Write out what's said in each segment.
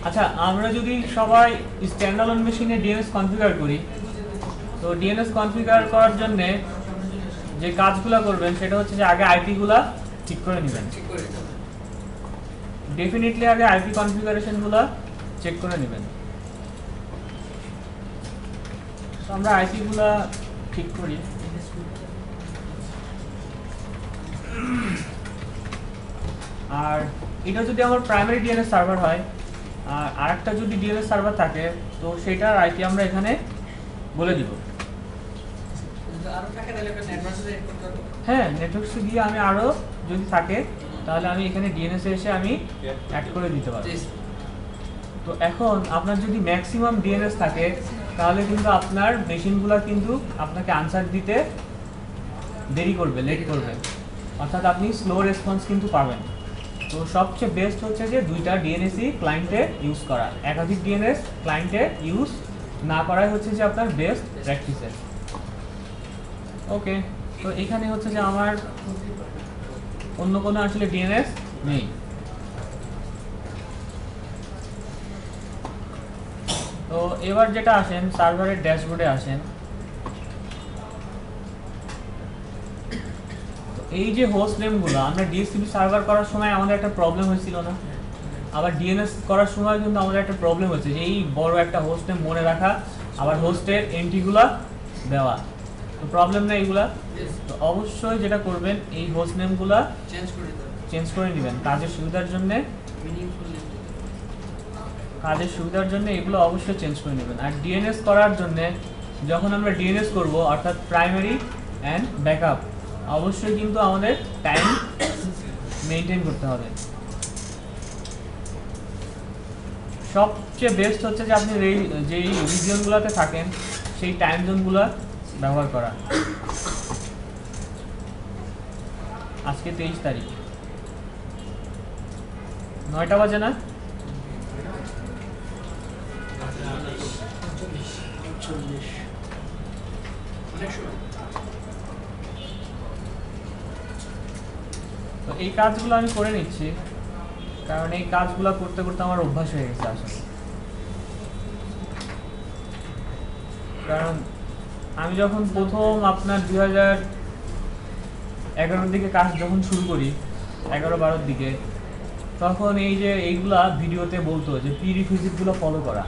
আচ্ছা, আমরা যদি সবাই স্ট্যান্ডালোন মেশিনে ডিএনএস কনফিগার করি, তো ডিএনএস কনফিগার করার জন্য যে কাজগুলো করবেন সেটা হচ্ছে যে আগে আইপিগুলা ঠিক করে নেবেন। ডেফিনেটলি আগে আইপি কনফিগারেশনগুলো চেক করে নেবেন। তো আমরা আইপিগুলা ঠিক করি। আর এটা যদি আমার প্রাইমারি ডিএনএস সার্ভার হয় আর আরেকটা যদি ডিএনএস সার্ভার থাকে, তো সেটার আইপি আমরা এখানে বলে দিব। হ্যাঁ, নেটওয়ার্কসে গিয়ে আমি আরও যদি থাকে তাহলে আমি এখানে ডিএনএসে এসে আমি অ্যাড করে দিতে পারবো। তো এখন আপনার যদি ম্যাক্সিমাম ডিএনএস থাকে তাহলে কিন্তু আপনার মেশিনগুলো কিন্তু আপনাকে আনসার দিতে দেরি করবে, লেট করবে, অর্থাৎ আপনি স্লো রেসপন্স কিন্তু পাবেন। তো সবচেয়ে বেস্ট হচ্ছে যে দুইটা ডিএনএসই ক্লায়েন্টে ইউজ করা, একাধিক ডিএনএস ক্লায়েন্টে ইউজ না করাই হচ্ছে যে আপনার বেস্ট প্র্যাকটিসেস। ওকে, তো এখানে হচ্ছে যে আমার অন্য কোনো আসলে ডিএনএস নেই। তো এবার যেটা আসেন, সার্ভারের ড্যাশবোর্ডে আসেন। তো এই যে হোস্ট নেমগুলো আমরা ডিএসসিপি সার্ভার করার সময় আমাদের একটা প্রবলেম হয়েছিল না? আবার ডিএনএস করার সময় কিন্তু আমাদের একটা প্রবলেম হচ্ছে যে এই বড় একটা হোস্ট নেম মনে রাখা, আবার হোস্টের এন্ট্রিগুলো দেওয়া। তো প্রবলেম না এগুলা? তো অবশ্যই যেটা করবেন এই হোস্ট নেমগুলো চেঞ্জ করে নেবেন কাজের সুবিধার জন্য। এগুলো অবশ্যই চেঞ্জ করে নেবেন। আর ডিএনএস করার জন্য যখন আমরা ডিএনএস করব, অর্থাৎ প্রাইমারি অ্যান্ড ব্যাকআপ, অবশ্যই কিন্তু আমাদের টাইম মেনটেন করতে হবে। সবচেয়ে বেস্ট হচ্ছে যে আপনি যেই রিজিয়নগুলোতে থাকেন সেই টাইম জোনগুলো ব্যবহার করা। আজকে 23 তারিখ, 9টা বাজে না? তো এই কাজগুলো আমি করে নিচ্ছি, কারণ এই কাজগুলো করতে করতে আমার অভ্যাস হয়ে গেছে আসলে। কারণ আমি যখন প্রথম আপনার 2011-র দিকে কাজ যখন শুরু করি, 11-12-র দিকে, তখন এই যে এইগুলা ভিডিওতে বলতো যে পি রিকুইজিটগুলো ফলো করা,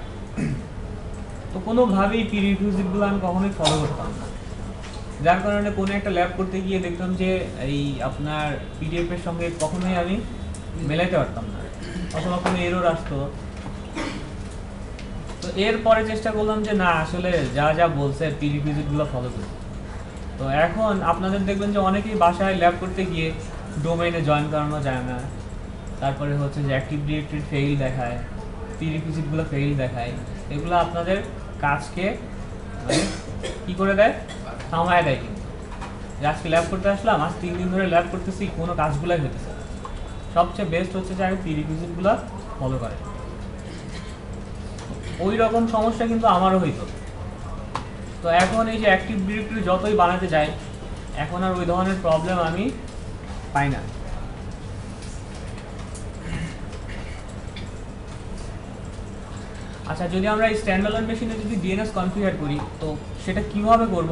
তো কোনোভাবেই পি রিকুইজিটগুলো আমি কখনোই ফলো করতাম না। যার কারণে কোনো একটা ল্যাব করতে গিয়ে দেখতাম যে এই আপনার পিডিএফ এর সঙ্গে কখনোই আমি মেলাইতে পারতাম না, অথবা কোনো এরর আসতো। তো এরপরে চেষ্টা করলাম যে না, আসলে যা যা বলছে পি রিকুইজিটগুলো ফলো করি। তো এখন আপনাদের দেখবেন যে অনেকেই বাসায় ল্যাব করতে গিয়ে ডোমেইনে জয়েন করানো যায় না, তারপরে হচ্ছে যে অ্যাক্টিভ ডিরেক্টরি ফেইল দেখায়, পি রিকুইজিটগুলো ফেইল দেখায়। এগুলো আপনাদের কাজকে মানে কী করে দেয়, থামায় দেয়। কিন্তু আজকে ল্যাব করতে আসলাম, আজ 3 দিন ধরে ল্যাব করতেছি, কোনো কাজগুলোই হতেছে। সবচেয়ে বেস্ট হচ্ছে যে আগে পি রিকুইজিটগুলো ফলো করে। ওই রকম সমস্যা কিন্তু আমারও হইতো। তো এখন এই যে অ্যাক্টিভ ডিরেক্টরি যতই বানাতে যাই, এখন আর ওই ধরনের প্রবলেম আমি পাই না। আচ্ছা, যদি আমরা এই স্ট্যান্ডালোন মেশিনে যদি ডিএনএস কনফিগার করি, তো সেটা কিভাবে করব?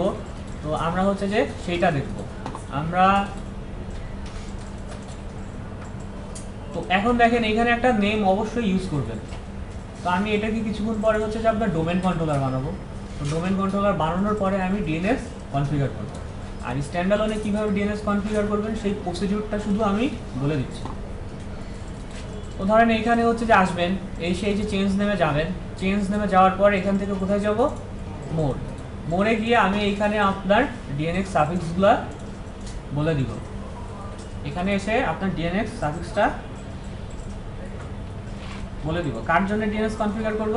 তো আমরা হচ্ছে যে সেইটা দেখব আমরা। তো এখন দেখেন এখানে একটা নেম অবশ্যই ইউজ করবেন। তো আমি এটাকে কিছুক্ষণ পরে হচ্ছে যে আপনার ডোমেন কন্ট্রোলার বানাবো। তো ডোমেন কন্ট্রোলার বানানোর পরে আমি ডিএনএস কনফিগার করব। আর স্ট্যান্ডালোনে কীভাবে ডিএনএস কনফিগার করবেন সেই প্রসিডিউরটা শুধু আমি বলে দিচ্ছি। তো ধরেন এইখানে হচ্ছে যে আসবেন, সেই যে চেঞ্জ নেমে যাবেন, চেঞ্জ নেমে যাওয়ার পর এখান থেকে কোথায় যাব, মোড়ে গিয়ে আমি এইখানে আপনার ডিএনএক্স সাফিক্সগুলো বলে দিব। এখানে এসে আপনার ডিএনএক্স সাফিক্সটা বলে দিব। কার জন্য ডিএনএস কনফিগার করব?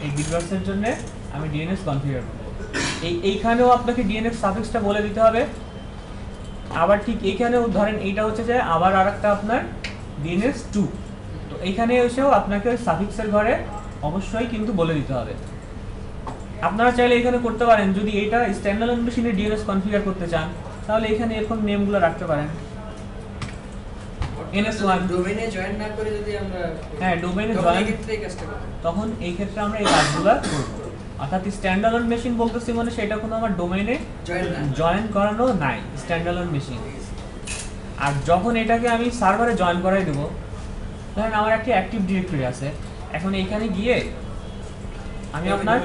এই বিটবাক্সের জন্য আমি ডিএনএস কনফিগার করব। এইখানেও আপনাকে ডিএনএক্স সাফিক্সটা বলে দিতে হবে। আবার ঠিক এইখানেও ধরেন এইটা হচ্ছে যে আবার আরেকটা আপনার ডিএনএস 2। তো এইখানে এসেও আপনাকে সাফিক্সের ঘরে অবশ্যই কিন্তু বলে দিতে হবে। আপনারা চাইলে এখানে করতে পারেন, যদি এটা স্ট্যান্ডালোন মেশিনে ডিএনএস কনফিগার করতে চান তাহলে এখানে এরকম নেমগুলো রাখতে পারেন। ns1 ডোমেইনে জয়েন না করে যদি আমরা হ্যাঁ ডোমেইনে জয়েন ক্ষেত্রে কাজটা করব, তখন এই ক্ষেত্রে আমরা এই কাজগুলো করব। অর্থাৎ স্ট্যান্ডালোন মেশিন বলতেছি মানে সেটা কোনো আমার ডোমেইনে জয়েন করানো নাই, স্ট্যান্ডালোন মেশিন। আর যখন এটাকে আমি সার্ভারে জয়েন করাই দেবো, ধরেন আমার একটা অ্যাক্টিভ ডিরেক্টরি আছে, এখন এইখানে গিয়ে আমি আপনার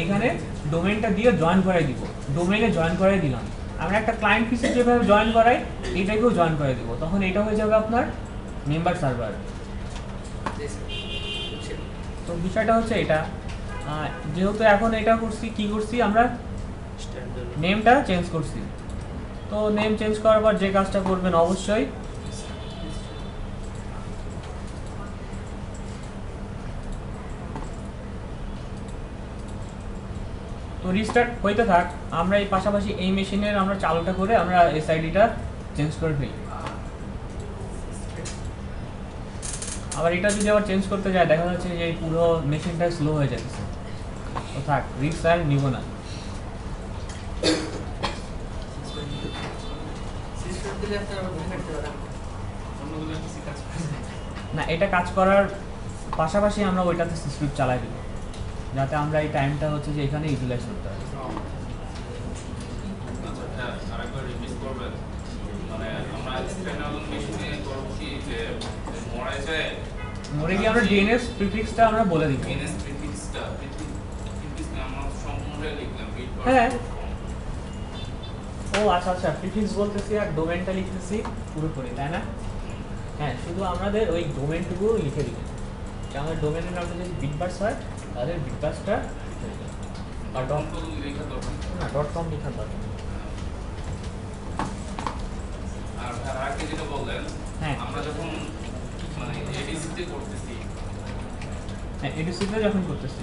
এখানে ডোমেইনটা দিয়ে জয়েন করাই দিব, ডোমেইনে জয়েন করাই দিলাম। আমরা একটা ক্লায়েন্ট পিসি যেভাবে জয়েন করাই এইটাকেও জয়েন করে দিব, তখন এটা হয়ে যাবে আপনার মেম্বার সার্ভার। তো বিষয়টা হচ্ছে এটা, যেহেতু এখন এটা করছি, কি করছি আমরা নেমটা চেঞ্জ করছি। তো নেম চেঞ্জ করার পর যে কাজটা করবেন অবশ্যই তো রিস্টার্ট হইতে থাক, আমরা এই পাশাপাশি এই মেশিনের আমরা চালুটা করে আমরা এসআইডিটা চেঞ্জ করে ফেলি। আবার এটা যদি আবার চেঞ্জ করতে যায় দেখা যাচ্ছে যে এই পুরো মেশিনটা স্লো হয়ে যাচ্ছে। তো থাক, রিস্ক আর নিব না। না, এটা কাজ করার পাশাপাশি আমরা ওইটাতে স্ক্রিপ্ট চালাই দিব, যাতে আমরা এই টাইমটা হচ্ছে যে এখানে ইউটিলাইজ করতে পারি। মরে গিয়ে আমরা ডিএনএস প্রিফিক্সটা আমরা বলে দিব। হ্যাঁ, ও আচ্ছা আচ্ছা, প্রিফিক্স বলতেছি আর ডোমেইনটা লিখতেছি পুরোপুরি, তাই না? হ্যাঁ, শুধু আমাদের ওই ডোমেইনটুকু লিখে দিবেন। আমাদের ডোমেইনের নামটা যদি বিটবাস হয় তাহলে বিটবাসটা আর ডট কম লেখা দরকার না, ডট কম লেখা দরকার। আর আগে যেটা বললেন, হ্যাঁ আমরা যখন মানে এডিসিতে করতেছি, হ্যাঁ এডিসিতে যখন করতেছি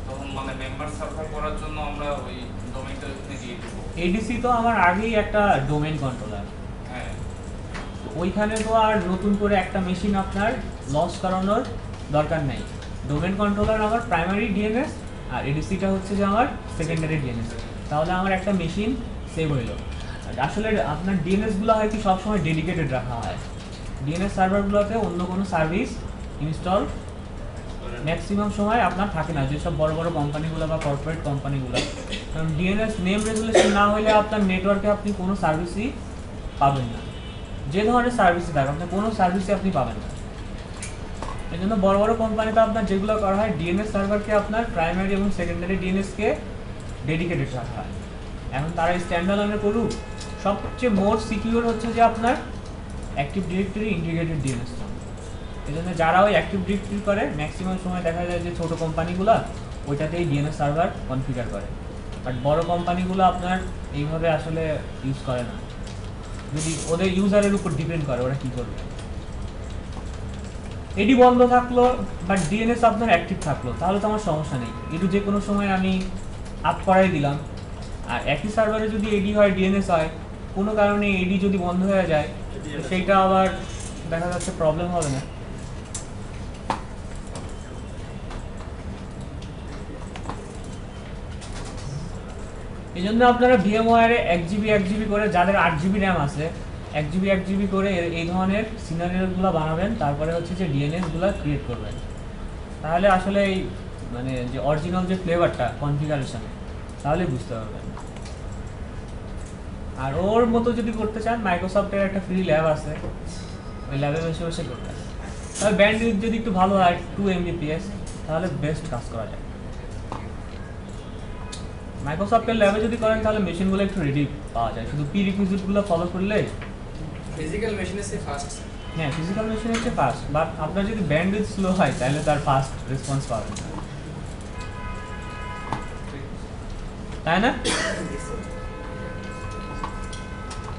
তখন মানে মেম্বার সার্ভার করার জন্য আমরা ওই ডোমেইনটা ওখানে দিয়ে দেব। এডিসি তো আমার আগেই একটা ডোমেইন কন্ট্রোলার, হ্যাঁ, ওইখানে তো আর নতুন করে একটা মেশিন আপনার লস করানোর দরকার নাই। ডোমেইন কন্ট্রোলার আমার প্রাইমারি ডিএনএস আর এডিসিটা হচ্ছে যে আমার সেকেন্ডারি ডিএনএস, তাহলে আমার একটা মেশিন সেভ হইলো। আসলে আপনার ডিএনএসগুলো হয় কি সবসময় ডেডিকেটেড রাখা হয়, ডিএনএস সার্ভারগুলোতে অন্য কোনো সার্ভিস ইনস্টল ম্যাক্সিমাম সময় আপনার থাকে না, যেসব বড় বড় কোম্পানিগুলো বা কর্পোরেট কোম্পানিগুলো। কারণ ডিএনএস নেম রেজুলেশন না হলে আপনার নেটওয়ার্কে আপনি কোনো সার্ভিসই পাবেন না, যে ধরনের সার্ভিসই থাকে আপনার কোনো সার্ভিসই আপনি পাবেন না। এই জন্য বড় বড় কোম্পানিতে আপনার যেগুলো করা হয় ডিএনএস সার্ভারকে আপনার প্রাইমারি এবং সেকেন্ডারি ডিএনএসকে ডেডিকেটেড রাখা হয়। এখন তারা স্ট্যান্ডালোনে করুক, সবচেয়ে মোস্ট সিকিউর হচ্ছে যে আপনার অ্যাক্টিভ ডিরেক্টরি ইন্টিগ্রেটেড ডিএনএস। এই জন্য যারা ওই অ্যাক্টিভ ডিরেক্টরি করে ম্যাক্সিমাম সময় দেখা যায় যে ছোটো কোম্পানিগুলো ওইটাতেই ডিএনএস সার্ভার কনফিগার করে, বাট বড় কোম্পানিগুলো আপনার এইভাবে আসলে ইউজ করে না, যদি ওদের ইউজারের উপর ডিপেন্ড করে ওরা কী করবে। এডি বন্ধ থাকলো বাট ডিএনএস আপনার অ্যাক্টিভ থাকলো, তাহলে তো আমার সমস্যা নেই, এডি যে কোনো সময় আমি আপ করাই দিলাম। আর একই সার্ভারে যদি এডি হয় ডিএনএস হয়, কোনো কারণে এডি যদি বন্ধ হয়ে যায় সেইটা আবার দেখা যাচ্ছে প্রবলেম হবে না। এই জন্য আপনারা ভিএমওয়্যারে 1 GB করে, যাদের 8 GB র্যাম আছে 1 GB করে এই ধরনের সিনারিওগুলো বানাবেন, তারপরে হচ্ছে যে ডিএনএসগুলো ক্রিয়েট করবেন, তাহলে আসলে এই মানে যে অরিজিনাল যে ফ্লেভারটা কনফিগারেশনে তাহলে বুঝতে পারবেন। আর ওর মতো যদি করতে চান মাইক্রোসফটের একটা ফ্রি ল্যাব আছে, ওই ল্যাবে বসে বসে করতে হবে। তবে ব্যান্ডউইথ যদি একটু ভালো হয় 2 Mbps তাহলে বেস্ট কাজ করা যায়। মাইক্রোসফটের ল্যাবে যদি করেন তাহলে মেশিনগুলো একটু রেডি পাওয়া যায়, শুধু পি রিকুইজিটগুলো ফলো করলে। ফিজিক্যাল মেশিনের চেয়ে ফাস্ট, হ্যাঁ ফিজিক্যাল মেশিনের চেয়ে ফাস্ট, বাট আপনার যদি ব্যান্ডউইথ স্লো হয় তাহলে তার ফাস্ট রেসপন্স পাবেন না, তাই না?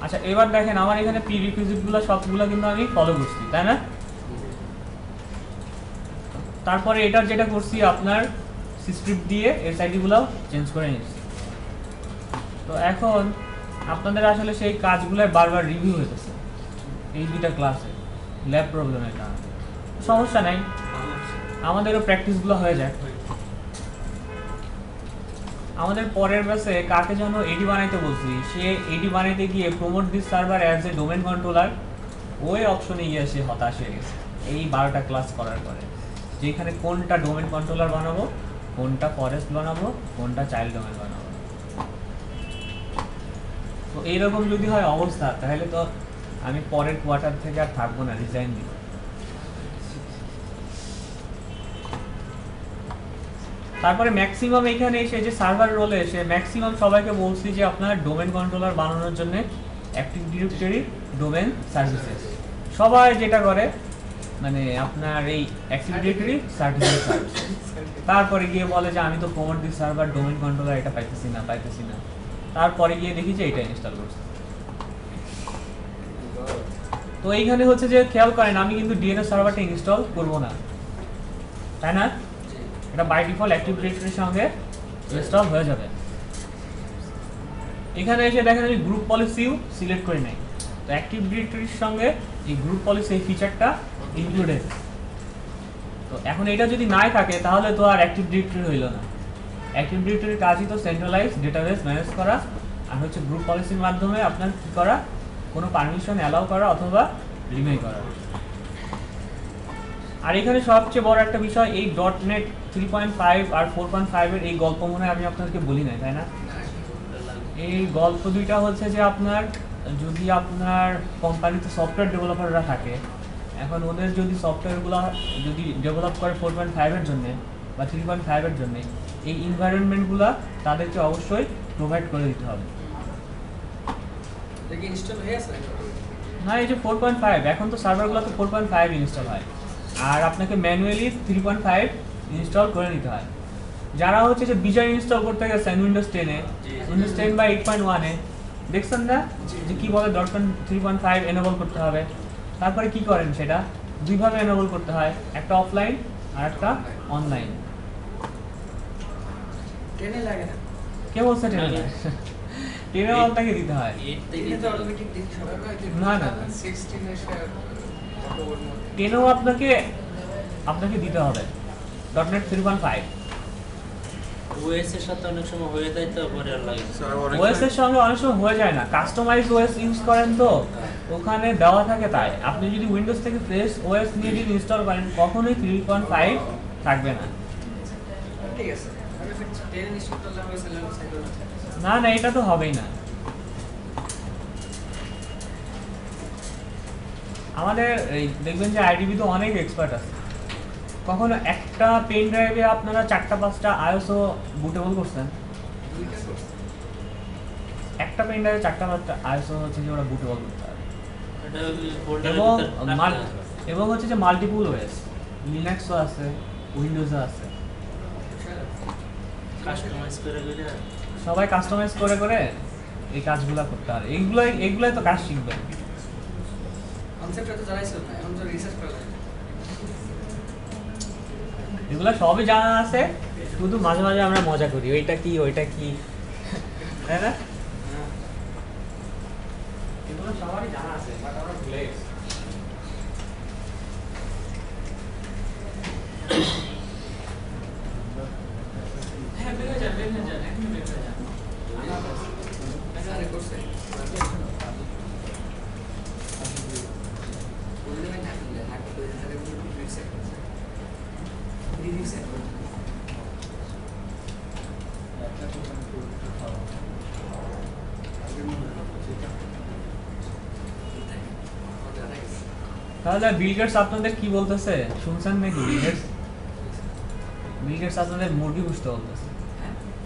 আচ্ছা এবার দেখেন আমার এখানে পি রিকুইজিটগুলো সবগুলো কিন্তু আমি ফলো করছি, তাই না? তারপরে এটার যেটা করছি আপনার স্ক্রিপ্ট দিয়ে এসআইডিগুলো চেঞ্জ করে নিচ্ছি। তো এখন আপনাদের আসলে সেই কাজগুলো বারবার রিভিউ হইতেছে এই দুইটা ক্লাসে ল্যাব প্রবলেমের কারণে। সমস্যা নাই, আমাদেরও প্র্যাকটিসগুলো হয়ে যায়। আমাদের পরের ব্যাচে কাকে যেন এডি বানাইতে বলছি, সে এডি বানাইতে গিয়ে promote this server as a domain controller ওই অপশনে গিয়ে সে হতাশ হয়ে গেছে এই 12টা ক্লাস করার পরে, যেখানে কোনটা ডোমেন কন্ট্রোলার বানাবো, কোনটা ফরেস্ট বানাবো, কোনটা চাইল্ড ডোমেন বানাবো। তো এইরকম যদি হয় অবস্থা, তাহলে তো আমি পরের কোয়ার্টার থেকে আর থাকবো না, রিজাইন দিব। তারপরে ম্যাক্সিমাম এখানে এসে যে সার্ভার রোলে এসে ম্যাক্সিমাম সবাইকে বলছি যে আপনার ডোমেন কন্ট্রোলার বানানোর জন্য অ্যাক্টিভ ডিরেক্টরি ডোমেন সার্ভিসেস, সবাই যেটা করে মানে আপনার এই অ্যাক্টিভ ডিরেক্টরি সার্ভিসেস তারপরে গিয়ে বলে যে আমি তো প্রমোট দি সার্ভার ডোমেন কন্ট্রোলার এটা পাইতেছি না, তারপরে গিয়ে দেখি যে এটা ইনস্টল করছে। তো এইখানে হচ্ছে যে খেয়াল করেন আমি কিন্তু ডিএনএস সার্ভারটা ইনস্টল করব না, তাই না? এটা বাই ডিফল্ট অ্যাক্টিভ ডিরেক্টরির সঙ্গে ইনস্টল হয়ে যাবে। এখানে এসে দেখেন আমি গ্রুপ পলিসিও সিলেক্ট করে নাই, তো অ্যাক্টিভ ডিরেক্টরির সঙ্গে এই গ্রুপ পলিসি এই ফিচারটা ইনক্লুডেড। তো এখন এটা যদি নাই থাকে তাহলে তো আর অ্যাক্টিভ ডিরেক্টরি হইল না। অ্যাক্টিভ ডিরেক্টরির কাজই তো সেন্ট্রালাইজ ডেটাবেস ম্যানেজ করা আর হচ্ছে গ্রুপ পলিসির মাধ্যমে আপনার কি করা, কোনো পারমিশন অ্যালাউ করা অথবা রিমেই করা। আর এখানে সবচেয়ে বড় একটা বিষয় এই .NET 3.5 আর 4.5 এর এই গল্প মনে হয় আমি আপনাদেরকে বলি নাই, তাই না? এই গল্প দুইটা হচ্ছে যে আপনার যদি আপনার কোম্পানিতে সফটওয়্যার ডেভেলপাররা থাকে, এখন ওদের যদি সফটওয়্যারগুলো যদি ডেভেলপ করে 4.5 এর জন্য বা 3.5 এর জন্য, এই এনভায়রনমেন্টগুলো তাদেরকে অবশ্যই প্রোভাইড করে দিতে হবে। দেখি ইনস্টল হয়ে আছে না, এই যে 4.5 এখন তো সার্ভারগুলোতে 4.5 ইনস্টল হয় আর আপনাকে ম্যানুয়ালি 3.5 ইনস্টল করে নিতে হয়। যারা হচ্ছে যে বিজয় ইনস্টল করতে গেছেন উইন্ডোজ 10 এ, উইন্ডোজ 10 বা 8.1 এ দেখছেন না যে কি বলে .3.5 এনেবল করতে হবে, তারপরে কি করেন সেটা দুইভাবে এনেবল করতে হয়, একটা অফলাইন আর একটা অনলাইন। টেনে লাগে না, কে বলছে টেনে না? টেনে আপনাকে দিতে হয়। টেনে তো অটোমেটিক দেখি সবাই না না 16 এর ওর মধ্যে টেনেও আপনাকে দিতে হবে .NET 3.5। ওএস এর সাথে অনেক সময় হয়ে যায় তো পরে আর লাগে ওএস এর সঙ্গে অনেক সময় হয়ে যায় না, কাস্টমাইজ ওএস ইউজ করেন তো ওখানে দেওয়া থাকে, তাই আপনি যদি উইন্ডোজ থেকে ফ্রেশ ওএস নিয়ে যদি ইনস্টল করেন কখনোই 3.5 থাকবে না। ঠিক আছে, আমি ফির টেনে ইনস্টল করলাম ওই সেলের সাইড না না এটা তো হবেই না। আমাদের এই দেখবেন যে আইডিবি তো অনেক এক্সপার্ট আছে, কখনো একটা পেন ড্রাইভে আপনারা 4-5টা আইওএসও বুটেবল করছেন? দুইটা করছে একটা পেন ড্রাইভে 4-5টা আইওএসও হচ্ছে যে ওরা বুটেবল করতে পারে, এটা ফোল্ডারের এবং ভিতর এবং হচ্ছে যে মাল্টিপল ওএস, লিনাক্সও আছে, উইন্ডোজও আছে, কাস্টমাইজ করে গেলে সবাই কাস্টমাইজ করে করে এই কাজগুলো করতে পারে। এইগুলাই তো কাজ শিখবে। কনসেপ্টটা তো জানাইছো না, এখন তো রিসার্চ করা যায়। এগুলো সবই জানা আছে, শুধু মাঝে মাঝে আমরা মজা করি ওইটা কি তাই না? এগুলো সবারই জানা আছে বাট আমরা ভুলে গেছি। হ্যাঁ বের হয়ে যান এখনই বের হয়ে যান। আরে করছে বললে না থাকলে হাতে করে তাহলে রিভিউ সেট করছে, রিভিউ সেট করছে। তাহলে বিল গেটস আপনাদের কি বলতেছে শুনছেন নাকি? বিল গেটস আপনাদের মুরগি পুষতে বলতেছে।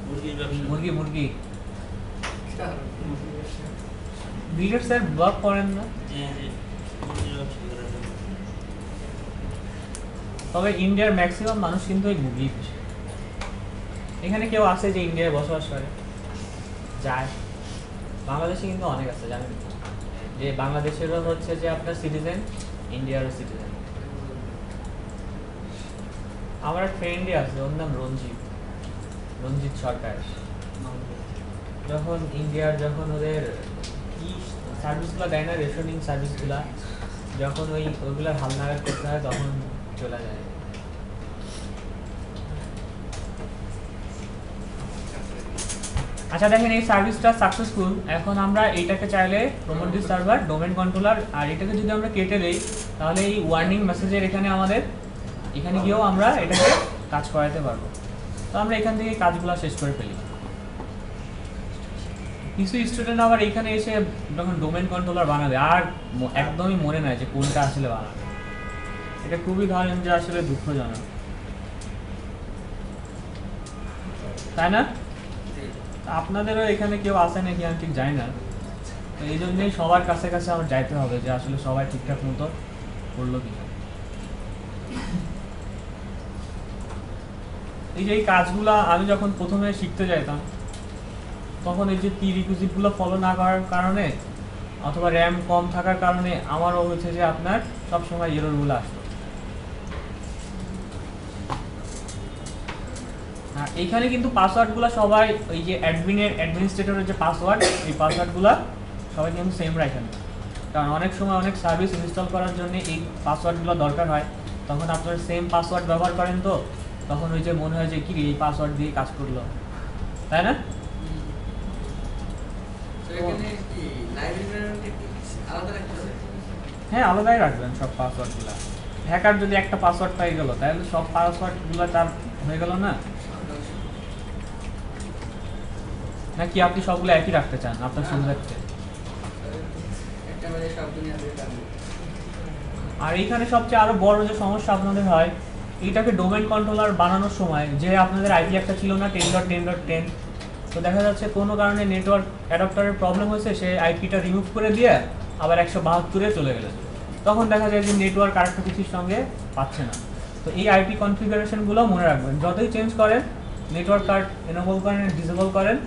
মুরগির ব্যবসা মুরগি বিল গেটস স্যার ব্লগ করেন না? মুরগির ব্যবসা করার জন্য। তবে ইন্ডিয়ার ম্যাক্সিমাম মানুষ কিন্তু এই মুরগি পুষে। এখানে কেউ আছে যে ইন্ডিয়ায় বসবাস করে যায়, বাংলাদেশে কিন্তু অনেক আছে জানেন, যে বাংলাদেশেরও হচ্ছে যে আপনার সিটিজেন, ইন্ডিয়ারও সিটিজেন। আমার এক ফ্রেন্ডই আছে, ওর নাম রঞ্জিত সরকার। যখন ইন্ডিয়ার ওদের কি সার্ভিসগুলো দেয় না, রেশনিং সার্ভিসগুলো, যখন ওইগুলোর হালনাগাদ করতে হয় তখন চলে যায়। আচ্ছা দেখেন এই সার্ভিসটা সাকসেসফুল। এখন আমরা এইটাকে চাইলে promote this server domain controller, আর এটাকে যদি আমরা কেটে দেই তাহলে এই ওয়ার্নিং মেসেজের এখানে আমাদের এখানে গিয়েও আমরা এটাকে কাজ করাতে পারবো। তো আমরা এখান থেকে কাজগুলো শেষ করে ফেলি। কিছু স্টুডেন্ট আবার এখানে এসে যখন ডোমেন কন্ট্রোলার বানাবে আর একদমই মনে নাই যে কোনটা আসলে বানাবে। এটা খুবই ধরেন যে আসলে দুঃখজনক, তাই না? আপনাদেরও এখানে কেউ আসে নাকি আমি ঠিক জানি না। তো এই জন্যই সবার কাছে কাছে আমার যাইতে হবে যে আসলে সবাই ঠিকঠাক মতো করলো কিনা। এই যে এই কাজগুলা আমি যখন প্রথমে শিখতে যাইতাম তখন এই যে প্রিরিকুইজিটগুলো ফলো না করার কারণে অথবা র্যাম কম থাকার কারণে আমারও হচ্ছে যে আপনার সবসময় এররগুলো আসতো। এইখানে কিন্তু পাসওয়ার্ডগুলো সবাই ওই যে অ্যাডমিনিস্ট্রেটরের যে পাসওয়ার্ড, এই পাসওয়ার্ডগুলো সবাই কিন্তু সেম রাখেন, কারণ অনেক সময় অনেক সার্ভিস ইনস্টল করার জন্য এই পাসওয়ার্ডগুলো দরকার হয়। তখন আপনার সেম পাসওয়ার্ড ব্যবহার করেন, তো তখন ওই যে মনে হয় যে কি এই পাসওয়ার্ড দিয়ে কাজ করলো, তাই না? হ্যাঁ, আলাদাই রাখবেন সব পাসওয়ার্ডগুলো। হ্যাকার যদি একটা পাসওয়ার্ড পাই গেল তাহলে সব পাসওয়ার্ডগুলো তার হয়ে গেল না? নাকি আপনি সবগুলো একই রাখতে চান আপনার সুবিধার্থে? আর এইখানে সবচেয়ে আরো বড় যে সমস্যা আপনাদের হয়, এইটাকে ডোমেন কন্ট্রোলার বানানোর সময় যে আপনাদের আইপি একটা ছিল না 10.10.10, তো দেখা যাচ্ছে কোনো কারণে নেটওয়ার্ক অ্যাডাপ্টারের প্রবলেম হয়েছে, সে আইপিটা রিমুভ করে দিয়ে আবার 172-এ চলে গেলেন। তখন দেখা যায় যে নেটওয়ার্ক আরেকটা কিছুর সঙ্গে পাচ্ছে না। তো এই আইপি কনফিগারেশনগুলো মনে রাখবেন, যতই চেঞ্জ করেন, নেটওয়ার্ক কার্ড এনেবল করেন, ডিসেবল করেন,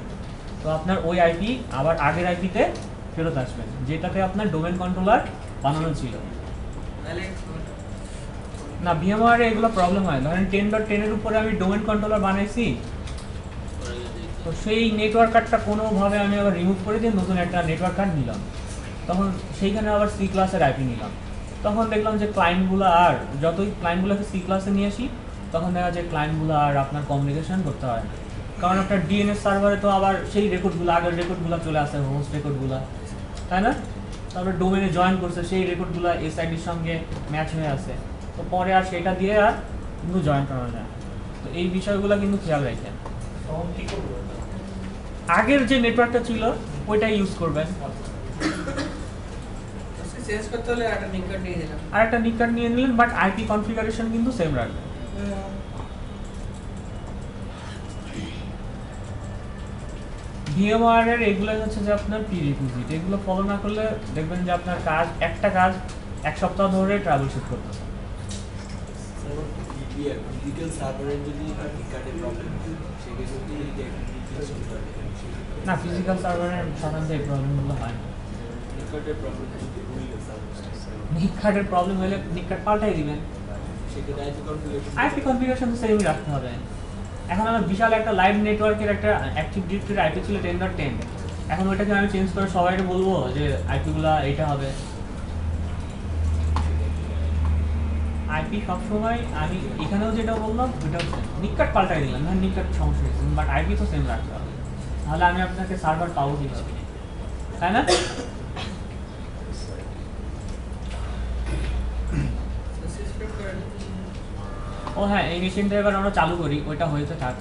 তো আপনার ওই আইপি আবার আগের আইপিতে ফেরত আসবেন যেটাতে আপনার ডোমেন কন্ট্রোলার বানানো ছিল না। ভিএমওয়ারে এগুলো প্রবলেম হয়, ধরেন 10.10-এর উপরে আমি ডোমেন কন্ট্রোলার বানাইছি, তো সেই নেটওয়ার্ক কার্ডটা কোনোভাবে আমি আবার রিমুভ করে দিয়ে নতুন একটা নেটওয়ার্ক কার্ড নিলাম, তখন সেইখানে আবার সি ক্লাসের আইপি নিলাম। তখন দেখলাম যে ক্লায়েন্টগুলো আর যতই ক্লায়েন্টগুলোকে সি ক্লাসে নিয়ে আসি, তখন দেখা যায় ক্লায়েন্টগুলো আর আপনার কমিউনিকেশন করতে হয় না, কারণ আপনার ডিএনএস সার্ভারে তো আবার সেই রেকর্ডগুলো, আগের রেকর্ডগুলো চলে আসে, হোস্ট রেকর্ডগুলো, তাই না? তারপরে ডোমেনে জয়েন করছে, সেই রেকর্ডগুলো এসআইডির সঙ্গে ম্যাচ হয়ে আছে, তো পরে আর সেটা দিয়ে আর কিন্তু জয়েন করা যায়। তো এই বিষয়গুলো কিন্তু খেয়াল রাখেন। আগের যে নেটওয়ার্কটা ছিল ওইটাই ইউজ করবেন, চেঞ্জ করতে হলে একটা নিক কার্ড নিয়ে নিলাম, আর একটা নিক কার্ড নিয়ে নিলেন, বাট আইপি কনফিগারেশন কিন্তু সেম রাখবেন। ভিএমওয়ারের এগুলো হচ্ছে যে আপনার প্রিরিকুইজিট, এগুলো ফলো না করলে দেখবেন যে আপনার কাজ একটা কাজ এক সপ্তাহ ধরে ট্রাবল শুট করতেছে। ফিজিক্যাল সার্ভারের যদি কার্ডের প্রবলেম না, ফিজিক্যাল সার্ভারের সাধারণত এই প্রবলেমগুলো হয় না। নিক কার্ডের প্রবলেম হলে নিক কার্ড পাল্টাই দিবেন, আইপি কনফিগারেশন তো সেমই রাখতে হবে। এখন আমার বিশাল একটা লাইভ নেটওয়ার্কের একটা অ্যাক্টিভ ডিরেক্টরি আইপি ছিল 10.10, এখন ওইটাকে আমি চেঞ্জ করে সবাইকে বলবো যে আইপিগুলো এইটা হবে? আইপি সবসময় আমি এখানেও যেটা বললাম ওইটাও নিক কার্ড পাল্টাই দিলাম, হ্যাঁ নিক কার্ড সমস্যা হয়েছে, বাট আইপি তো সেম রাখতে হবে, তাহলে আমি আপনাকে সার্ভার পাবো কীভাবে, তাই না? ও হ্যাঁ, এই মেশিনটা এবার আমরা চালু করি, ওইটা হয়েছে থাক।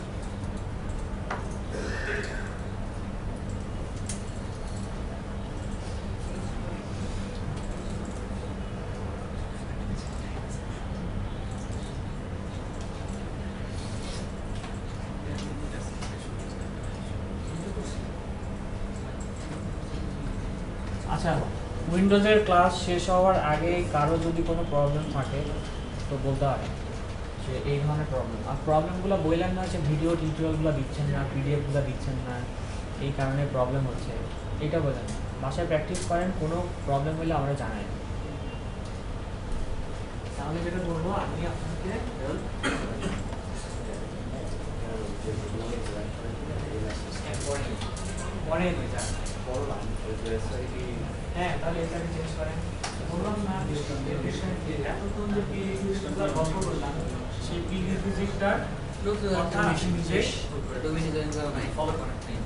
আচ্ছা, উইন্ডোজের ক্লাস শেষ হওয়ার আগে কারো যদি কোনো প্রবলেম থাকে তো বলতে পারে যে এই ধরনের প্রবলেম, আর প্রবলেমগুলো বললেন না যে ভিডিও টিউটোরিয়ালগুলো দিচ্ছেন না, পিডিএফগুলো দিচ্ছেন না, এই কারণে প্রবলেম হচ্ছে, এটা বলেন। বাসায় প্র্যাকটিস করেন, কোনো প্রবলেম হলে আমরা জানাই। তাহলে যেটা বলবো আমি আপনাকে পরে হ্যাঁ, তাহলে এটাকে চেঞ্জ করেন। বললাম না এতক্ষণ যে প্রিরিকুইজিটগুলো গল্প করলাম, সেই প্রিরিকুইজিটটার নতুন একটা মেশিন শেষ ডোমেইন জয়েন করা নাই ফলো করা নাই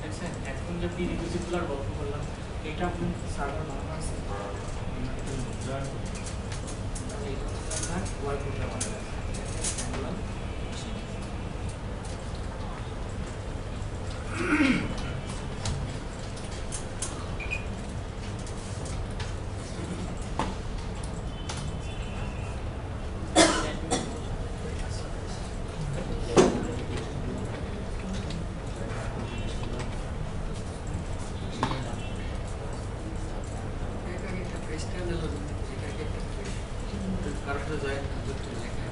দেখছেন এখন যে প্রিরিকুইজিটগুলোর গল্প করলাম এটা আপনি সার্ভার বানানো আছে জয়েন করুন তাহলে এটা হচ্ছে আপনার ওয়ার্ক করতে আমাদের এটাকে একটা পেজ টাইমে বলুন এটাকে একটা পেজ কারোর সাথে জয়েন করতে লেখা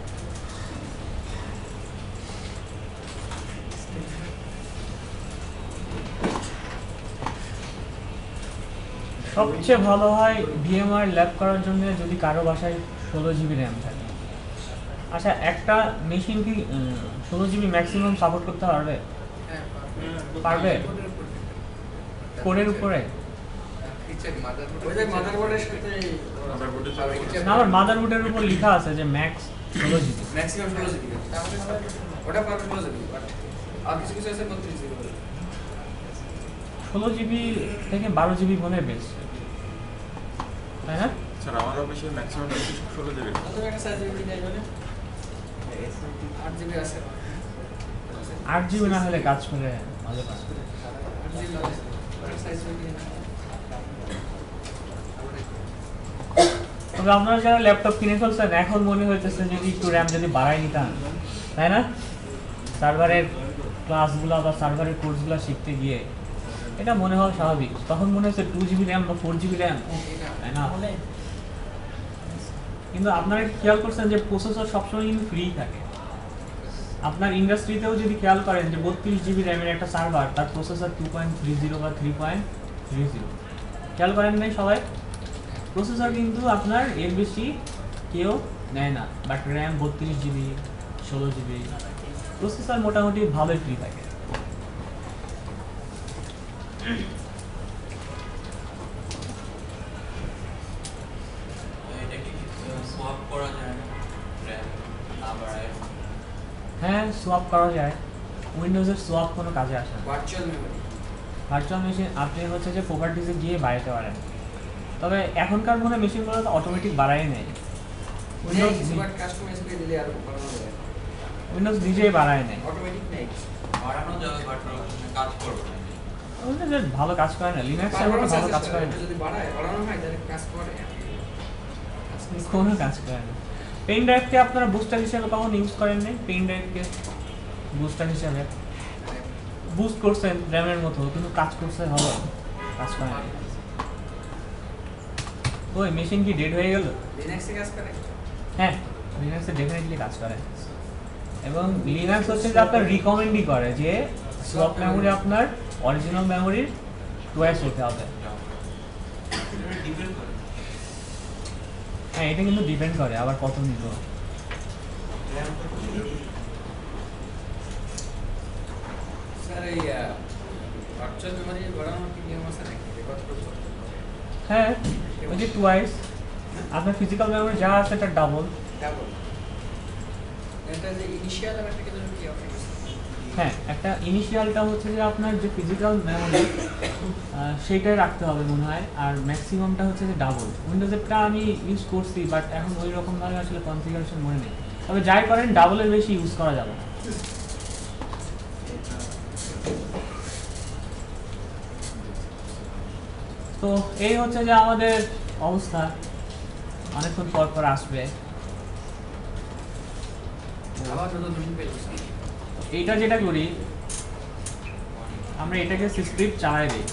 সবচেয়ে ভালো হয় ভিএমআর ল্যাব করার জন্য যদি কারো বাসায় 16 GB র্যাম থাকে। আচ্ছা একটা মেশিন কি 16 GB ম্যাক্সিমাম সাপোর্ট করতে পারবে? হ্যাঁ পারবে? কোডের উপরে? ফিচার মাদারবোর্ডের সাথে না, আমার মাদারবোর্ডের উপর লেখা আছে যে ম্যাক্স 16 GB। ম্যাক্সিমাম 16 জিবি তাহলে ওটা পারবে 16 জিবি বাট আর কিছু কিছু আছে 32 জিবি 16 GB থেকে 12 GB মনে হয় বেস্ট, তাই না? স্যার আমার অফিসে ম্যাক্সিমাম 16 জিবি। কত একটা সাইজ জিবি নাই মানে 8 জিবি আছে 8 GB না হলে কাজ করে ভালো কাজ করে। 8 জিবি আছে ওটা সাইজ জিবি তবে আপনারা যারা ল্যাপটপ কিনে ফেলছেন এখন মনে হইতেছে যদি একটু র্যাম যদি বাড়াই নিতাম, তাই না? সার্ভারের ক্লাসগুলো বা সার্ভারের কোর্সগুলো শিখতে গিয়ে এটা মনে হয় স্বাভাবিক। তখন মনে হচ্ছে 2 GB র্যাম বা 4 GB র্যাম, তাই না? কিন্তু আপনারা খেয়াল করছেন যে প্রসেসর সবসময় কিন্তু ফ্রি থাকে। আপনার ইন্ডাস্ট্রিতেও যদি খেয়াল করেন যে 32 GB র্যামের একটা সার্ভার তার প্রসেসর 2.30 বা 3.30, খেয়াল করেন নাই সবাই? প্রসেসর কিন্তু আপনার এর বেশি কেউ নেয় না, but RAM 32 GB 16 GB processor মোটামুটি ভালোই ফ্রি থাকে। এটা কি সোয়াপ করা যায় না র্যাম না বাড়ায়? হ্যাঁ, সোয়াপ করা যায়। উইন্ডোজের সোয়াপ কোনো কাজে আসে না। ভার্চুয়াল মেমরি ভার্চুয়াল মেশিন আপনি হচ্ছে যে প্রপার্টিসে গিয়ে বাড়াতে পারেন, তবে এখনকার মনে মেশিনগুলো তো অটোমেটিক বাড়াই নেয়। উইন্ডোজ বাট কাস্টমাইজ করে দিলে আর বাড়ানো যায় উইন্ডোজ নিজেই বাড়ায় নেয়। অটোমেটিক নেই বাড়ানো যাবে বাট কাজ করবে না। উইন্ডোজ ভালো কাজ করে না, লিনাক্সের মতো ভালো কাজ করে না, যদি বাড়ানো হয় তাহলে কাজ করে কোনো কাজ করে না। পেন ড্রাইভকে আপনারা বুস্টার হিসেবে কখন ইউজ করেন নাই? পেন ড্রাইভকে বুস্টার হিসেবে বুস্ট করছেন র্যামের মতো, কিন্তু কাজ করছে ভালো কাজ করে না। ওই মেশিন কি ডেড হয়ে গেল? লিনাক্সে কাজ করে হ্যাঁ, লিনাক্সে ডেফিনেটলি কাজ করে, এবং লিনাক্স হচ্ছে যে আপনার রিকমেন্ডই করে যে সোয়াপ মেমোরি আপনার অরিজিনাল মেমোরির টুয়াইস হতে হবে। ডিপেন্ড করে হ্যাঁ, এটা কিন্তু ডিপেন্ড করে আবার কত নিল। স্যার এই ভার্চুয়াল মেমরি বাড়ানোর কি নিয়ম আছে নাকি কতটুকু? হ্যাঁ, ওই যে টুয়াইস আপনার ফিজিক্যাল মেমোরি যা আছে এটা ডাবল। ডাবল এটা যে ইনিশিয়াল আর একটা কি অপশন আছে? হ্যাঁ, একটা ইনিশিয়ালটা হচ্ছে যে আপনার যে ফিজিক্যাল মেমোরি সেইটাই রাখতে হবে মনে হয়, আর ম্যাক্সিমামটা হচ্ছে যে ডাবল। উইন্ডোজেরটা আমি ইউজ করছি, বাট এখন ওই রকমভাবে আসলে কনফিগারেশন মনে নেই। তবে যাই করেন ডাবলের বেশি ইউজ করা যাবে না। তো এই হচ্ছে যে আমাদের অবস্থা, অনেকক্ষণ পর পর আসবে। আবার নতুন মেশিন পেয়ে যাচ্ছি এইটা যেটা করি আমরা এটাকে স্ক্রিপ্ট চালাই দিই।